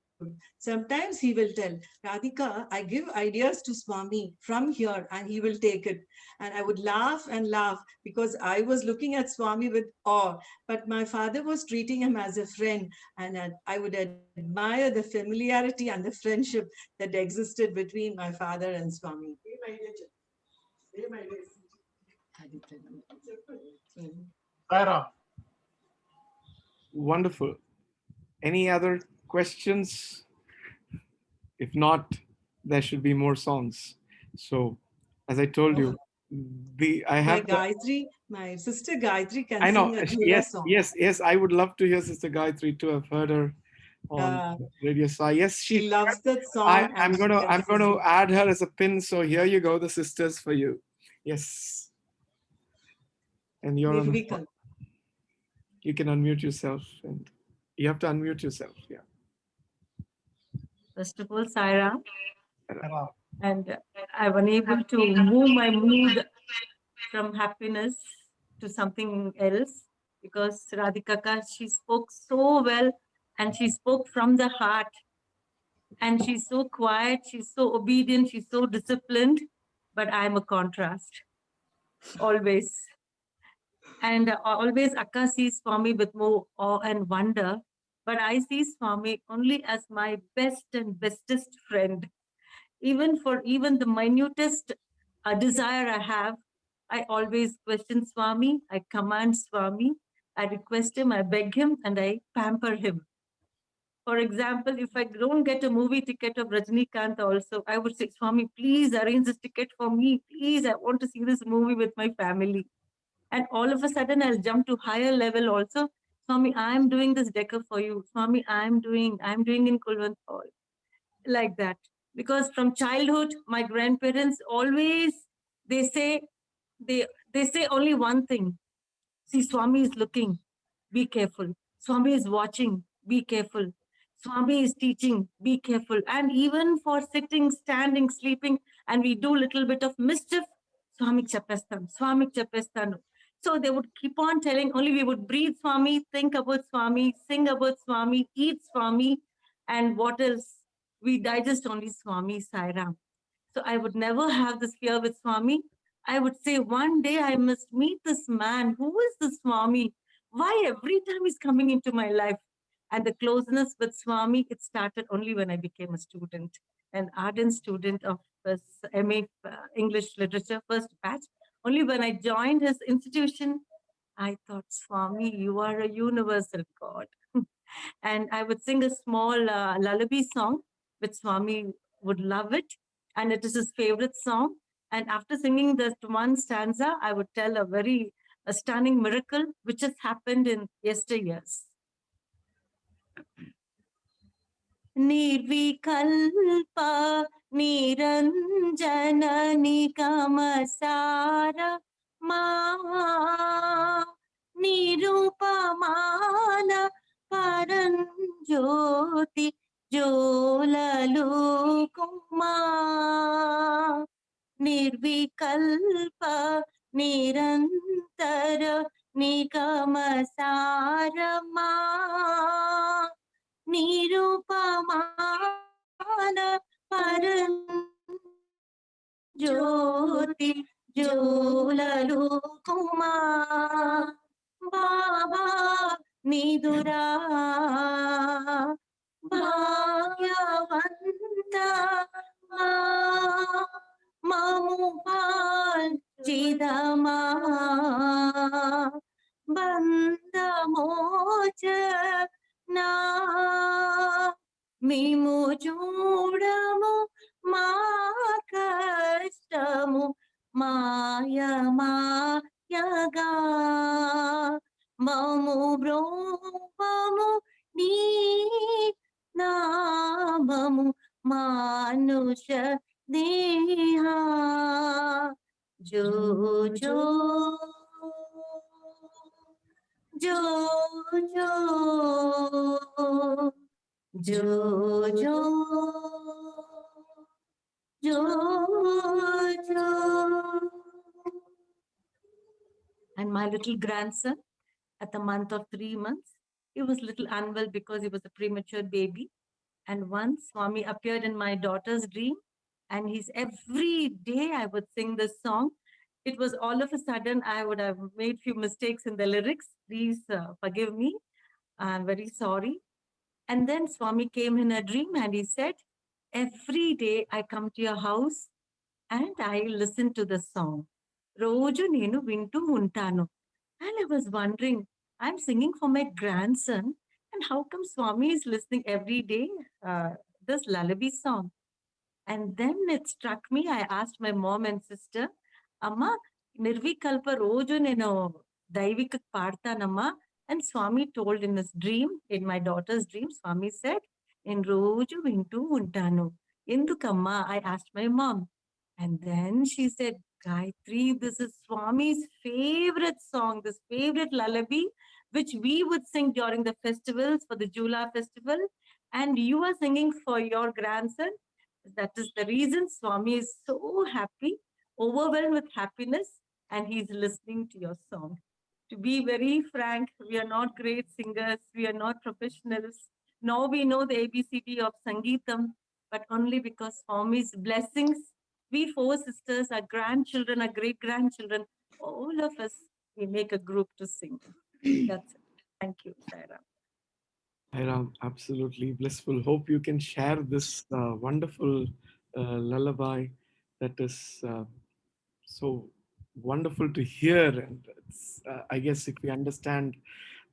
Sometimes he will tell, Radhika, I give ideas to Swami from here and he will take it. And I would laugh and laugh because I was looking at Swami with awe. But my father was treating him as a friend. And I would admire the familiarity and the friendship that existed between my father and Swami. Saira. Wonderful. Any other questions? If not, there should be more songs. So, as I told you, I My have the, Gayatri, my sister Gayatri can I know. sing a Jhula Yes, song. yes, yes. I would love to hear Sister Gayatri too. I've heard her on Yeah, Radio Sai. Yes, she she. loves that song and she can I'm sing. gonna add her as a pin. So here you go, the sisters for you. Yes, and you're on. Nirvikal. You can unmute yourself, and you have to unmute yourself. Yeah. First of all, Saira, Saira. and I'm unable to move my mood from happiness to something else because Radhika, she spoke so well and she spoke from the heart and she's so quiet, she's so obedient, she's so disciplined, but I'm a contrast, always. And always Akka sees Swami with more awe and wonder, but I see Swami only as my best and bestest friend. Even for even the minutest desire I have, I always question Swami, I command Swami, I request him, I beg him, and I pamper him. For example, if I don't get a movie ticket of Rajnikant also, I would say, Swami, please arrange this ticket for me. Please, I want to see this movie with my family. And all of a sudden, I'll jump to higher level also. Swami, I'm doing this decor for you. Swami, I'm doing in Kulwant Hall. Like that. Because from childhood, my grandparents always, they say, they say only one thing. See, Swami is looking, be careful. Swami is watching, be careful. Swami is teaching, be careful. And even for sitting, standing, sleeping, and we do little bit of mischief, Swami Chapestan, Swami Chapestan. So they would keep on telling, only we would breathe Swami, think about Swami, sing about Swami, eat Swami, and what else? We digest only Swami Sairam. So I would never have this fear with Swami. I would say one day I must meet this man. Who is this Swami? Why every time he's coming into my life? And the closeness with Swami, it started only when I became a student, an ardent student of this MA English literature, first batch. Only when I joined his institution, I thought, Swami, you are a universal God. And I would sing a small lullaby song, which Swami would love it. And it is his favorite song. And after singing this one stanza, I would tell a stunning miracle which has happened in yesteryears. Nirvikalpa Niranjana Nikamasara Ma Nirupamana Paranjoti Jolalukuma Nirvikalpa Nirantara Nikamasara Ma Nirupamana Paranjoti Jolalukuma Baba Nidura Bhagyavanta Mamupal Chidama Bandamocha na మేము చూడము మా కష్టము మాయ మాయగా మము బ్రోపము నీ నామము మాను नेहा जो जो जो जो जो जो जो. And my little grandson, at the month of 3 months, he was little unwell because he was a premature baby. And once Swami appeared in my daughter's dream, and he's every day I would sing this song. It was all of a sudden I would have made few mistakes in the lyrics. Please forgive me. I'm very sorry. And then Swami came in a dream and he said, every day I come to your house and I listen to the song. Roju nenu vintu untanu. And I was wondering, I'm singing for my grandson, and how come Swami is listening every day this lullaby song? And then it struck me. I asked my mom and sister, Amma, Nirvikalpa Roju nenu Daivika Parthanamma. And Swami told in his dream, in my daughter's dream, Swami said, in Roju Vintu Untanu. Indukamma, I asked my mom. And then she said, Gayatri, this is Swami's favorite song, this favorite lullaby, which we would sing during the festivals for the Jula festival. And you are singing for your grandson. That is the reason Swami is so happy, overwhelmed with happiness, and he's listening to your song. To be very frank, we are not great singers, we are not professionals, nor we know the ABCD of Sangeetam, but only because Swami's blessings, we four sisters, our grandchildren, our great-grandchildren, all of us, we make a group to sing. That's it. Thank you, Saira. Hiram, absolutely blissful. Hope you can share this wonderful lullaby that is so wonderful to hear. And it's, I guess if we understand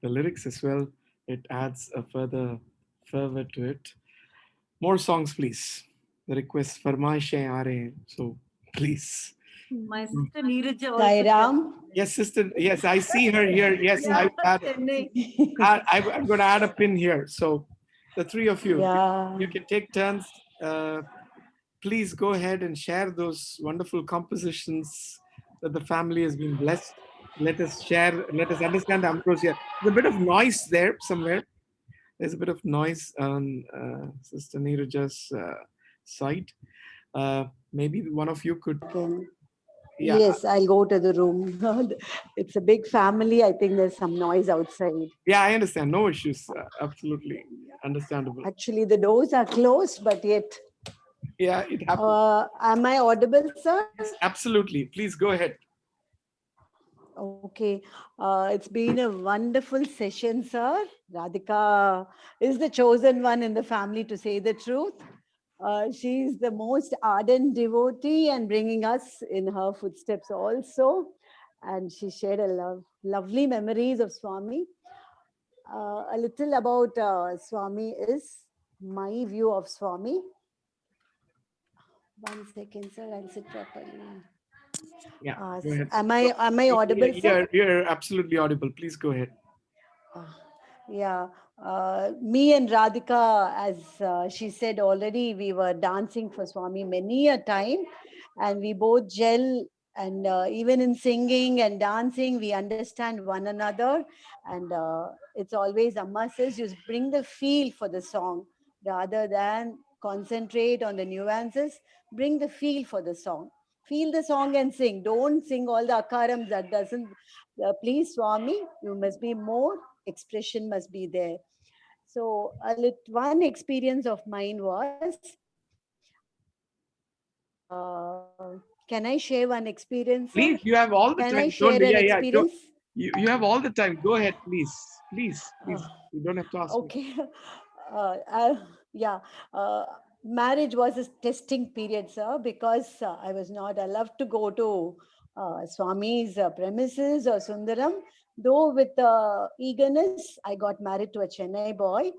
the lyrics as well, it adds a further fervor to it. More songs, please. The request farmaishein aa rahe hain, so please. My sister Neeraja also. Sairam. Yes, sister. Yes, I see her here. Yes, Yeah, I'm going to add a pin here. So the three of you, Yeah. you can take turns. Please go ahead and share those wonderful compositions that the family has been blessed. Let us share, let us understand the ambrosia. There's a bit of noise there somewhere. There's a bit of noise on Sister Neeraja's side. Maybe one of you could. Yeah. Yes, I'll go to the room. It's a big family. I think there's some noise outside. Yeah, I understand. No issues. Absolutely understandable. Actually, the doors are closed, but yet. Yeah, it happens. Am I audible, sir? Yes, absolutely. Please go ahead. Okay. It's been a wonderful session, sir. Radhika is the chosen one in the family, to say the truth. She's the most ardent devotee and bringing us in her footsteps also. And she shared a lovely memories of Swami. A little about Swami is my view of Swami. 1 second, sir. I'll sit properly. Yeah, go ahead. Am I audible, sir? You're absolutely audible. Please go ahead. Yeah, me and Radhika, as she said already, we were dancing for Swami many a time, and we both gel. And even in singing and dancing, we understand one another. And it's always Amma says, you bring the feel for the song rather than concentrate on the nuances. Bring the feel for the song. Feel the song and sing. Don't sing all the akarams that doesn't please Swami. You must be more expression must be there. So one experience of mine was, can I share one experience? Please, you have all the can time. I share an experience? You have all the time. Go ahead, please. Please. You don't have to ask me. Okay. Yeah. Marriage was a testing period, sir, because I was not allowed to go to Swami's premises or Sundaram. Though with eagerness, I got married to a Chennai boy,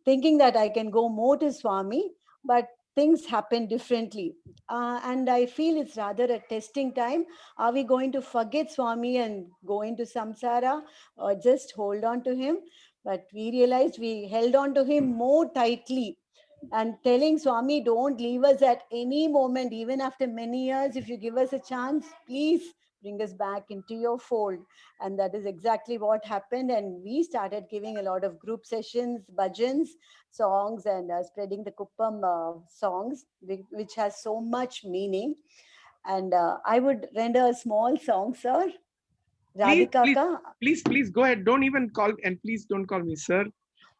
thinking that I can go more to Swami, but things happen differently. And I feel it's rather a testing time. Are we going to forget Swami and go into samsara, or just hold on to him? But we realized we held on to him more tightly and telling Swami, don't leave us at any moment, even after many years. If you give us a chance, please bring us back into your fold. And that is exactly what happened. And we started giving a lot of group sessions, bhajans, songs, and spreading the Kuppam songs, which has so much meaning. And I would render a small song, sir. Please, Radhika please, ka. please go ahead. Don't even call, and please don't call me sir.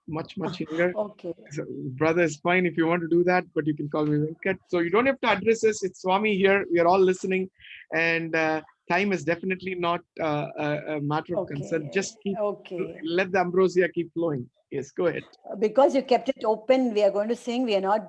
Much younger. Okay. So, brother is fine if you want to do that, but you can call me Venkat. So you don't have to address us. It's Swami here. We are all listening, and time is definitely not a matter of concern. Just let the ambrosia keep flowing. Yes, go ahead. Because you kept it open, we are going to sing. We are not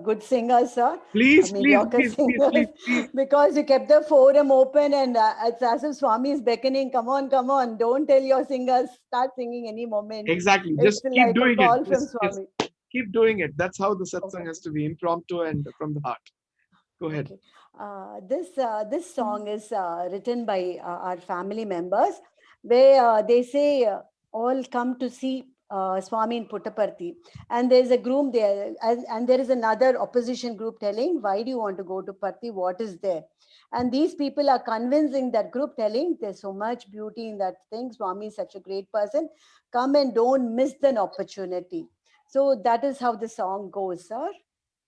good singers, sir. Please, Mediocre singers. please. Because you kept the forum open, and it's as if Swami is beckoning. Come on. Don't tell your singers, start singing any moment. Exactly. It's Just keep like doing a call it. from Swami. Keep doing it. That's how the satsang has to be, impromptu and from the heart. Go ahead. This song is written by our family members, where they say all come to see Swami in Puttaparthi, and there's a group there, and there is another opposition group telling, why do you want to go to Parthi? What is there? And these people are convincing that group, telling there's so much beauty in that thing. Swami is such a great person. Come and don't miss an opportunity. So that is how the song goes, sir.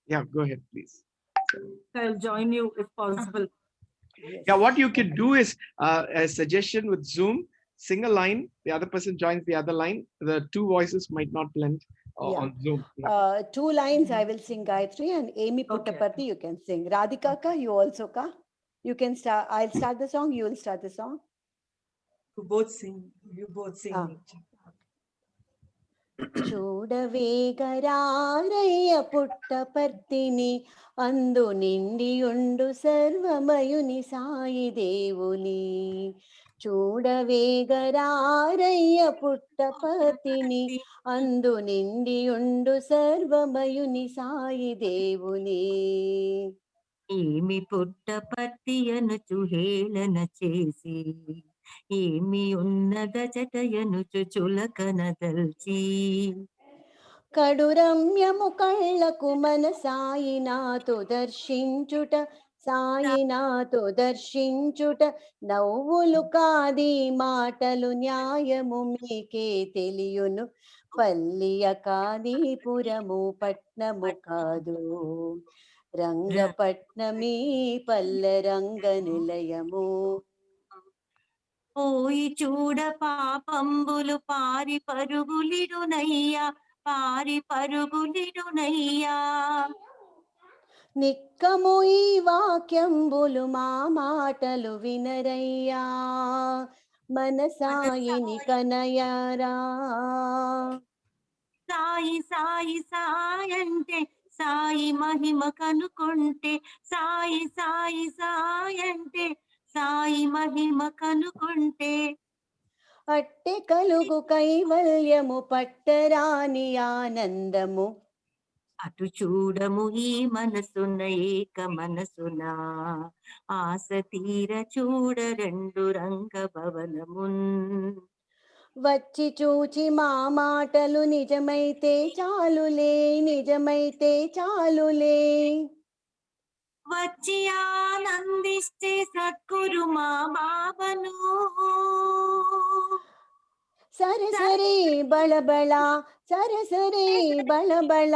Yeah, go ahead, please. I'll join you if possible. Yes. Yeah, what you can do is a suggestion with Zoom, sing a line, the other person joins the other line. The two voices might not blend on Zoom. Yeah. 2 lines I will sing Gayatri, and Amy Puttaparthi you can sing. Radhika ka, you also ka. You can start. I'll start the song. You will start the song. You both sing. You both sing. చూడవేగరారయ్య పుట్టపర్తిని అందు నిండియుండు సర్వమయుని సాయి దేవుని చూడవేగరారయ్య పుట్టపర్తిని అందు నిండియుండు సర్వమయుని సాయి దేవుని ఏమి పుట్టపర్తి అనుచు హేళన చేసి ఏమి ఉన్న గజటయనుచు చులకనదల్చి కడురమ్యము కళ్ళకు మన సాయినాథు దర్శించుట సాయినాథు దర్శించుట నవ్వులు కాది మాటలు న్యాయము మీకే తెలియును పల్లియ కాది పురము పట్నము కాదు రంగపట్నమీ పల్లె రంగ నిలయము పోయి చూడ పాపంబులు పారి పరుగులిడునయ్యా పారి పరుగులిడునయ్యా నిక్కము ఈ వాక్యంబులు మా మాటలు వినరయ్యా మన సాయిని కనయారా సాయి సాయి సాయి అంటే సాయి మహిమ కనుకుంటే సాయి సాయి సాయి అంటే సాయి మహిమ కనుకుంటే అట్టె కలుగు కైవల్యము పట్టరాని ఆనందము అటు చూడము ఈ మనసున ఏక మనసున ఆశ తీర చూడ రెండు రంగ భవనమున్ వచ్చి చూచి మా మాటలు నిజమైతే చాలులే నిజమైతే చాలులే వచ్చి ఆనందిస్తే సద్గురు మా బాబను సరే సరే బళబళ సరే సరే బళబళ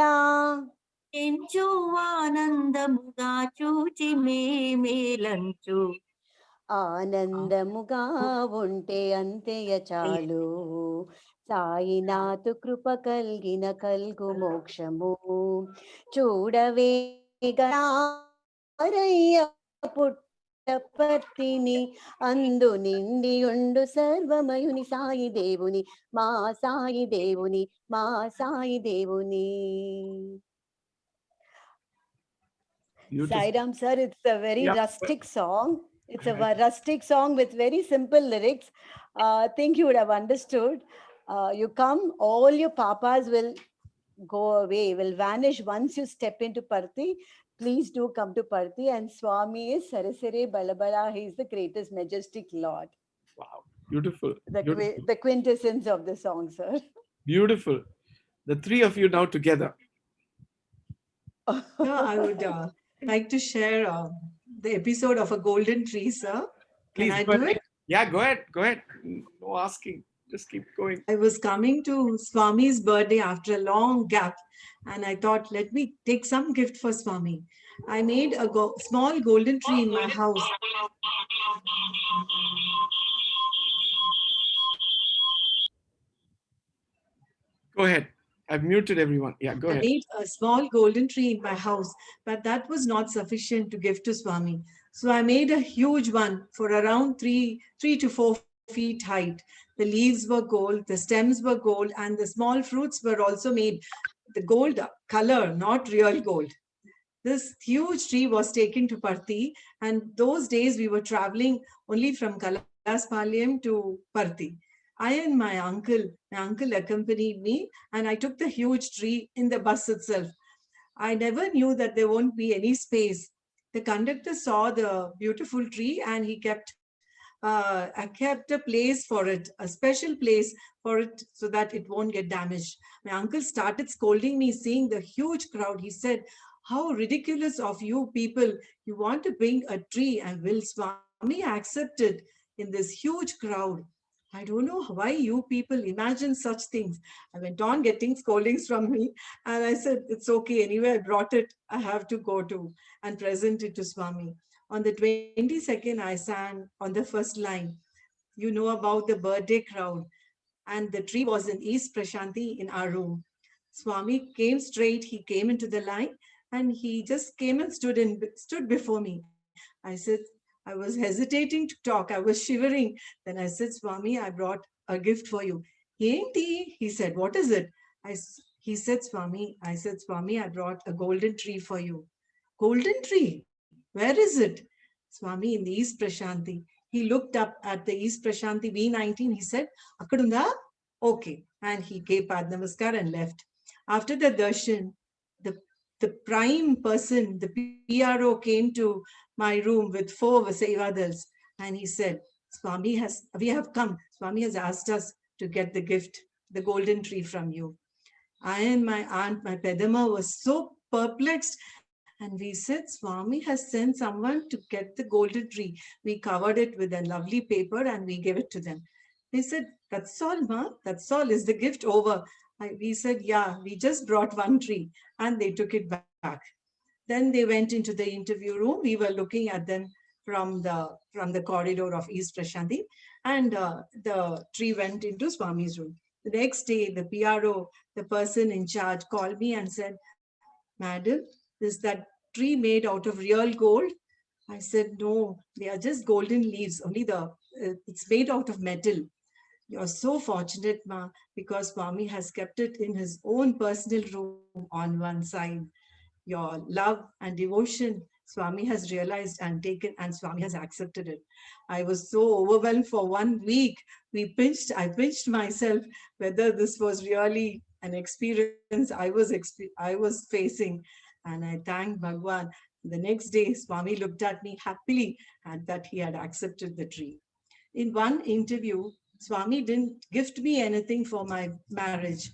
ఎంచు ఆనందముగా చూచి మేలంచు ఆనందముగా ఉంటే అంతేయ చాలు సాయినాథు కృప కలిగిన కల్గు మోక్షము చూడవే పుట్టపర్తిని అందు నిండి ఉండు సర్వమయుని సాయి దేవుని మా సాయి దేవుని మా సాయి దేవుని Sairam sir, it's a very rustic song. It's a rustic song with very simple lyrics. I think you would have understood. You come, all your papas will go away, will vanish once you step into Parthi. Please do come to Parthi. And Swami is Sarasare Balabala. He is the greatest, majestic Lord. Wow, beautiful. The quintessence of the song, sir. Beautiful. The three of you now together. Sir, I would like to share the episode of a golden tree, sir. Can Please I go do ahead. it? Yeah, go ahead. Go ahead. No asking. Just keep going. I was coming to Swami's birthday after a long gap, and I thought, let me take some gift for Swami. I made a small golden tree in my house. Go ahead. I've muted everyone. Yeah, go I ahead. made a small golden tree in my house, but that was not sufficient to give to Swami. So I made a huge one for around 3 to 4 feet height. The leaves were gold, the stems were gold, and the small fruits were also made the gold color, not real gold. This huge tree was taken to Parthi, and those days we were traveling only from Kalaspalayam to Parthi. I and my uncle accompanied me, and I took the huge tree in the bus itself. I never knew that there won't be any space. The conductor saw the beautiful tree and he I kept a place for it, a special place for it so that it won't get damaged. My uncle started scolding me, seeing the huge crowd. He said, "How ridiculous of you people. You want to bring a tree, and will Swami accept it in this huge crowd? I don't know why you people imagine such things." I went on getting scoldings from me, and I said, "It's okay. Anyway, I brought it. I have to go to and present it to Swami." On the 22nd, I sang on the first line. You know about the birthday crowd, and the tree was in East Prashanti in our room. Swami came straight, he came into the line, and he just came and stood before me. I said, I was hesitating to talk, I was shivering. Then I said, "Swami, I brought a gift for you." "Enti?" He said, "What is it?" He said, "Swami, I brought a golden tree for you." "Golden tree? Where is it?" "Swami, in the East Prashanti." He looked up at the East Prashanti V19. He said, "Akkadunda?" "Okay." And he gave Pad Namaskar and left. After the darshan, the, the prime person, the PRO, came to my room with 4 Vasevadals, and he said, we have come. Swami has asked us to get the gift, the golden tree from you." I and my aunt, my Pedama, was so perplexed. And we said, "Swami has sent someone to get the golden tree." We covered it with a lovely paper and we gave it to them. They said, "That's all, Ma. That's all. Is the gift over?" We said, "Yeah, we just brought one tree." And they took it back. Then they went into the interview room. We were looking at them from the corridor of East Prashanti, and the tree went into Swami's room. The next day, the PRO, the person in charge, called me and said, "Madam, is that tree made out of real gold?" I said, "No, they are just golden leaves. Only it's made out of metal." "You're so fortunate, Ma, because Swami has kept it in his own personal room on one side. Your love and devotion, Swami has realized and taken, and Swami has accepted it." I was so overwhelmed for 1 week. I pinched myself whether this was really an experience I was facing. And I thanked Bhagwan. The next day, Swami looked at me happily and that he had accepted the tree. In one interview, Swami didn't gift me anything for my marriage.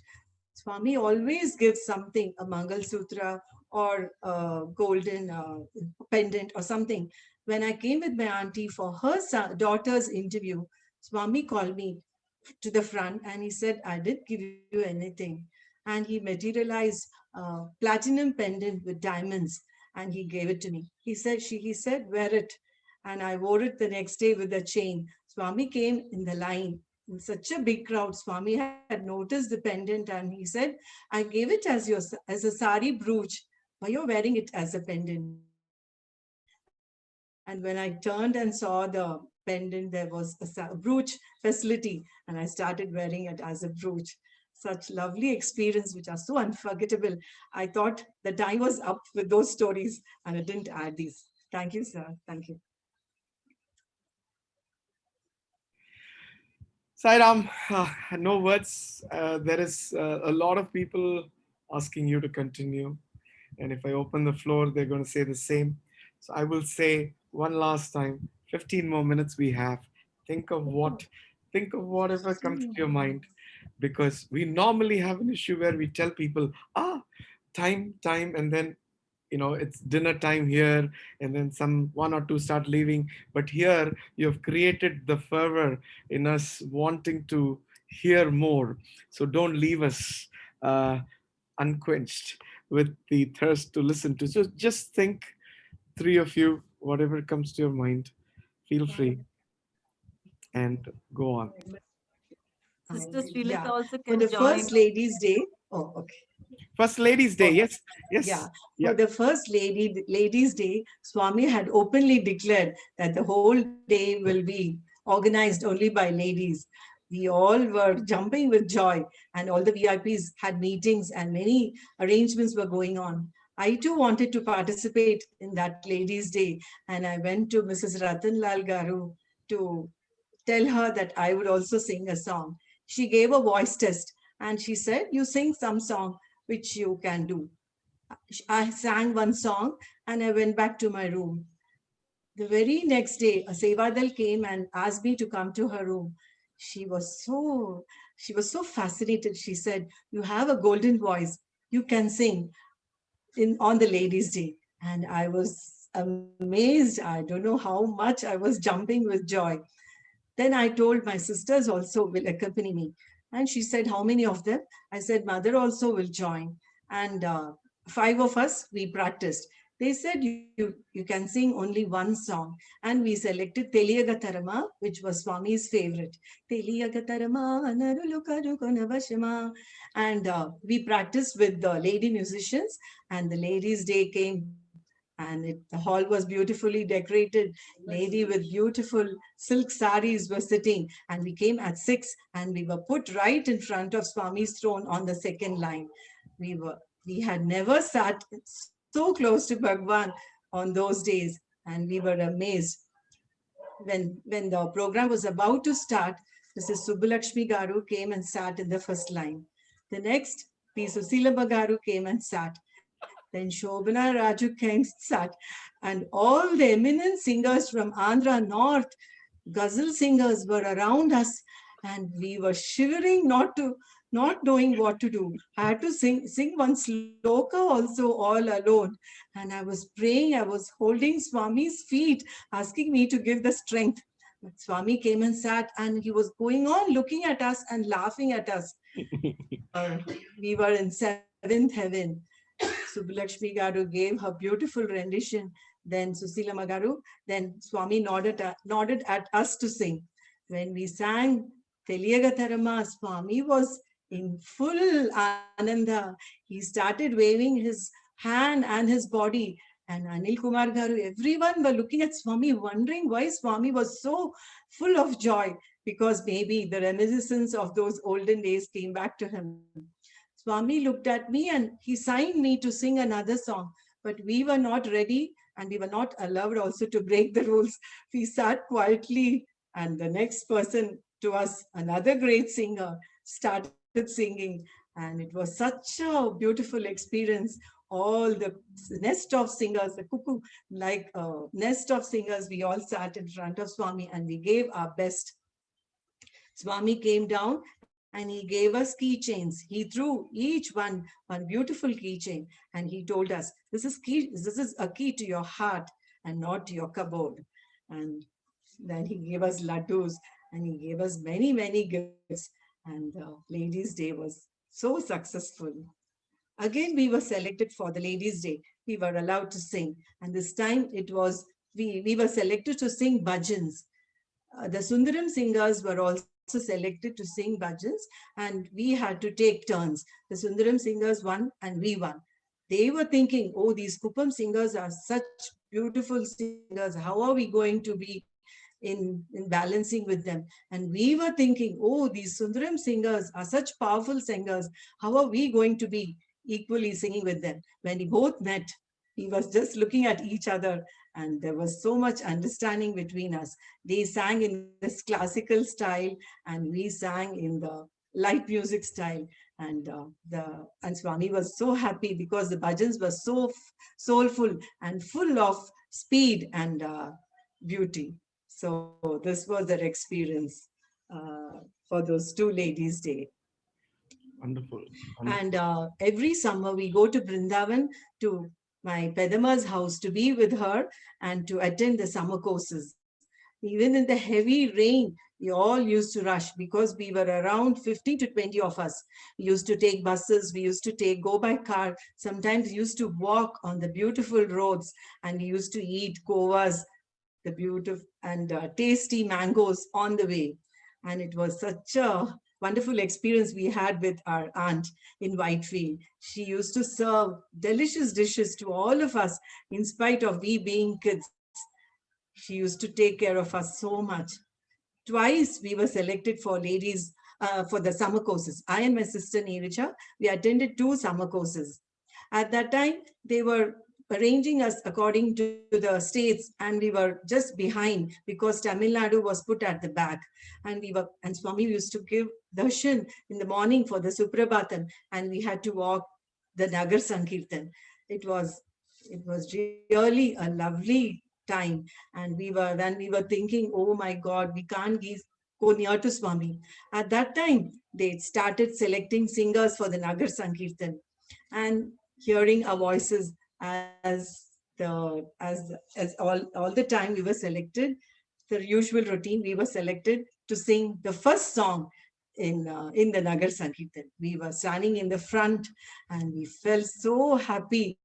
Swami always gives something, a Mangal Sutra or a golden pendant or something. When I came with my auntie for her daughter's interview, Swami called me to the front and he said, "I didn't give you anything." And he materialized a platinum pendant with diamonds and he gave it to me. He said, "Wear it." And I wore it the next day with a chain. Swami came in the line in such a big crowd. Swami had noticed the pendant and he said, "I gave it as a sari brooch. Why you're wearing it as a pendant?" And when I turned and saw the pendant, there was a brooch facility, and I started wearing it as a brooch. Such lovely experience, which are so unforgettable. I thought the time was up with those stories, and I didn't add these. Thank you, sir. Thank you. Sairam, no words. There is a lot of people asking you to continue. And if I open the floor, they're going to say the same. So I will say one last time, 15 more minutes we have. Think of think of whatever comes to your mind. Because we normally have an issue where we tell people, time, and then it's dinner time here, and then some one or two start leaving. But here you have created the fervor in us wanting to hear more. So don't leave us unquenched with the thirst to listen to. So just think, three of you, whatever comes to your mind, feel free and go on. Sister Yeah, Srilata also for can the join. first Ladies' Day. Oh, okay. First Ladies' Day, Oh, yes, yeah. yes, For yeah. the first Ladies' Day, Swami had openly declared that the whole day will be organized only by ladies. We all were jumping with joy, and all the VIPs had meetings, and many arrangements were going on. I too wanted to participate in that Ladies' Day, and I went to Mrs. Ratanlal Garu to tell her that I would also sing a song. She gave a voice test, and she said, "You sing some song which you can do." I sang one song and I went back to my room. The very next day, a Sevadal came and asked me to come to her room. She was so she was so fascinated. She said, "You have a golden voice. You can sing in on the Ladies' Day." And I was amazed. I don't know how much I was jumping with joy. Then I told my sisters also will accompany me. And she said, "How many of them?" I said, "Mother also will join." And five of us, we practiced. They said, you can sing only one song. And we selected Teliyagatarama, which was Swami's favorite. Teliyagatarama, Narulu Karukona Vashama. And we practiced with the lady musicians. And the ladies' day came, and the hall was beautifully decorated. Lady with beautiful silk saris were sitting, and we came at 6, and we were put right in front of Swami's throne on the second line. We had never sat so close to Bhagwan on those days, and we were amazed. When the program was about to start, Mrs. Subbulakshmi Garu came and sat in the first line. The next, P. Susilabha Garu came and sat. Then Shobana Raju came sat. And all the eminent singers from Andhra North, ghazal singers were around us, and we were shivering, not knowing what to do. I had to sing one sloka also all alone. And I was praying, I was holding Swami's feet, asking me to give the strength. But Swami came and sat, and he was going on looking at us and laughing at us. We were in seventh heaven. Subbulakshmi Garu gave her beautiful rendition. Then Susila Magaru, then Swami nodded at us to sing. When we sang Teliyagatarama, Swami was in full ananda. He started waving his hand and his body. And Anil Kumar Garu, everyone were looking at Swami, wondering why Swami was so full of joy, because maybe the reminiscence of those olden days came back to him. Swami looked at me and he signed me to sing another song, but we were not ready, and we were not allowed also to break the rules. We sat quietly, and the next person to us, another great singer, started singing. And it was such a beautiful experience. All the nest of singers, the cuckoo like nest of singers, we all sat in front of Swami and we gave our best. Swami came down and he gave us keychains. He threw each one beautiful keychain, and he told us, this is a key to your heart and not to your cupboard. And then he gave us laddus, and he gave us many gifts. And Ladies' Day was so successful. Again, we were selected for the Ladies' Day. We were allowed to sing. And this time we were selected to sing bhajans. The Sundaram singers were also selected to sing bhajans, and we had to take turns. The Sundaram singers won and we won. They were thinking, oh, these Kuppam singers are such beautiful singers. How are we going to be in balancing with them? And we were thinking, oh, these Sundaram singers are such powerful singers. How are we going to be equally singing with them? When we both met, we was just looking at each other, and there was so much understanding between us. They sang in this classical style, and we sang in the light music style. And Swami was so happy because the bhajans were so soulful and full of speed and beauty. So this was their experience for those two Ladies' Day. Wonderful. And every summer we go to Vrindavan to my Pedama's house to be with her and to attend the summer courses. Even in the heavy rain, we all used to rush because we were around 15 to 20 of us. We used to take buses, we used to go by car, sometimes we used to walk on the beautiful roads, and we used to eat govas, the beautiful and tasty mangoes on the way. And it was such a wonderful experience we had with our aunt in Whitefield. She used to serve delicious dishes to all of us in spite of we being kids. She used to take care of us so much. Twice we were selected for ladies for the summer courses. I and my sister Neerija, we attended 2 summer courses. At that time, they were arranging us according to the states, and we were just behind because Tamil Nadu was put at the back. And Swami used to give darshan in the morning for the Suprabhatam, and we had to walk the Nagar Sankirtan. It was it was really a lovely time. And we were thinking, oh my God, we can't go near to Swami. At that time, they started selecting singers for the Nagar Sankirtan, and hearing our voices as all the time we were selected, the usual routine, we were selected to sing the first song in the Nagar Sankirtan. We were standing in the front, and we felt so happy,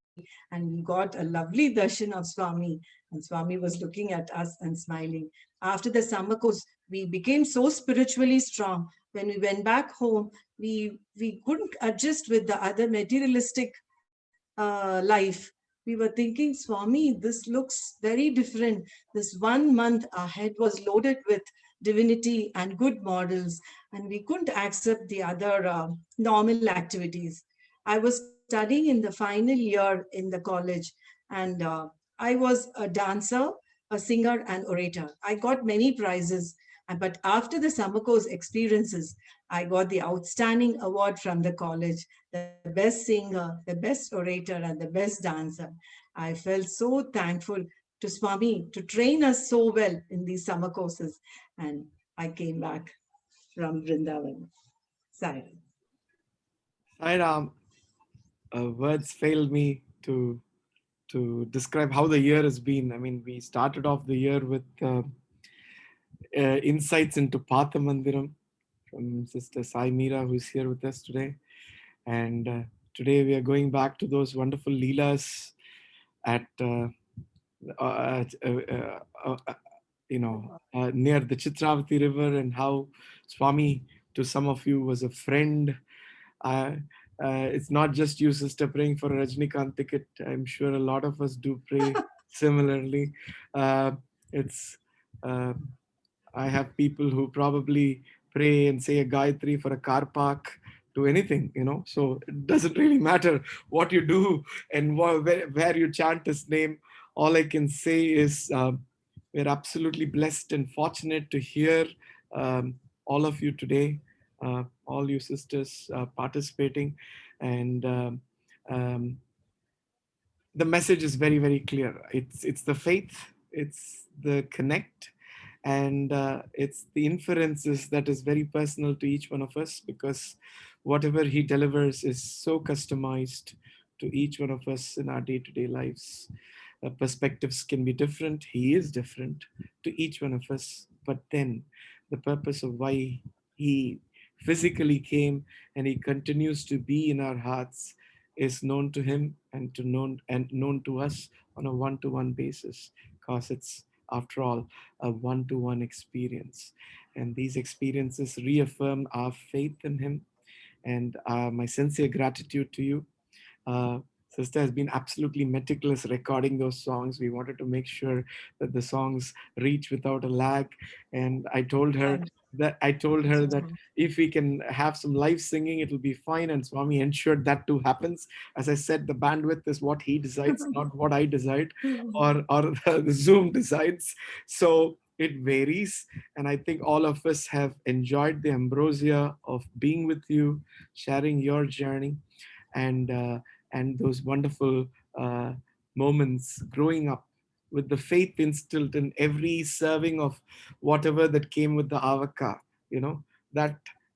and we got a lovely darshan of Swami, and Swami was looking at us and smiling. After the summer course, we became so spiritually strong. When we went back home, we couldn't adjust with the other materialistic life. We were thinking, Swami, this looks very different. This 1 month, our head was loaded with divinity and good models, and we couldn't accept the other normal activities. I was studying in the final year in the college, and I was a dancer, a singer, and orator. I got many prizes, but after the summer course experiences, I got the outstanding award from the college, the best singer, the best orator, and the best dancer. I felt so thankful to Swami to train us so well in these summer courses. And I came back from Vrindavan. Sai. Sairam, words fail me to describe how the year has been. I mean, we started off the year with insights into Patha Mandiram from Sister Sai Meera, who's here with us today. And today we are going back to those wonderful leelas at, near the Chitravati River, and how Swami, to some of you, was a friend. It's not just you, sister, praying for a Rajnikant ticket. I'm sure a lot of us do pray similarly. It's I have people who probably pray and say a Gayatri for a car park, to anything, so it doesn't really matter what you do and where you chant his name. All I can say is we're absolutely blessed and fortunate to hear all of you today, all you sisters participating. And the message is very, very clear. It's the faith, it's the connect, and it's the inferences that is very personal to each one of us, because whatever he delivers is so customized to each one of us in our day-to-day lives. Perspectives can be different. He is different to each one of us, but then the purpose of why he physically came and he continues to be in our hearts is known to him and known to us on a one-to-one basis, because it's, after all, a one-to-one experience. And these experiences reaffirm our faith in him. And my sincere gratitude to you. Sister has been absolutely meticulous recording those songs. We wanted to make sure that the songs reach without a lag. And I told her that if we can have some live singing, it'll be fine. And Swami ensured that too happens. As I said, the bandwidth is what he decides, not what I decide, or the Zoom decides. So it varies. And I think all of us have enjoyed the ambrosia of being with you, sharing your journey, and those wonderful moments growing up with the faith instilled in every serving of whatever that came with the avaka, that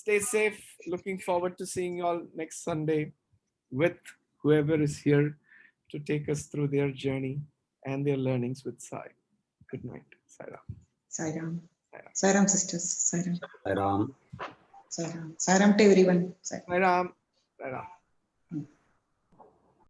Stay safe. Looking forward to seeing you all next Sunday with whoever is here to take us through their journey and their learnings with Sai. Good night. Sai Ram. Sai Ram. Sai Ram. Sai Ram, sisters. Sai Ram. Ram. Sai Ram. Sai Ram to everyone. Sai Ram. Sai Ram. Sai Ram.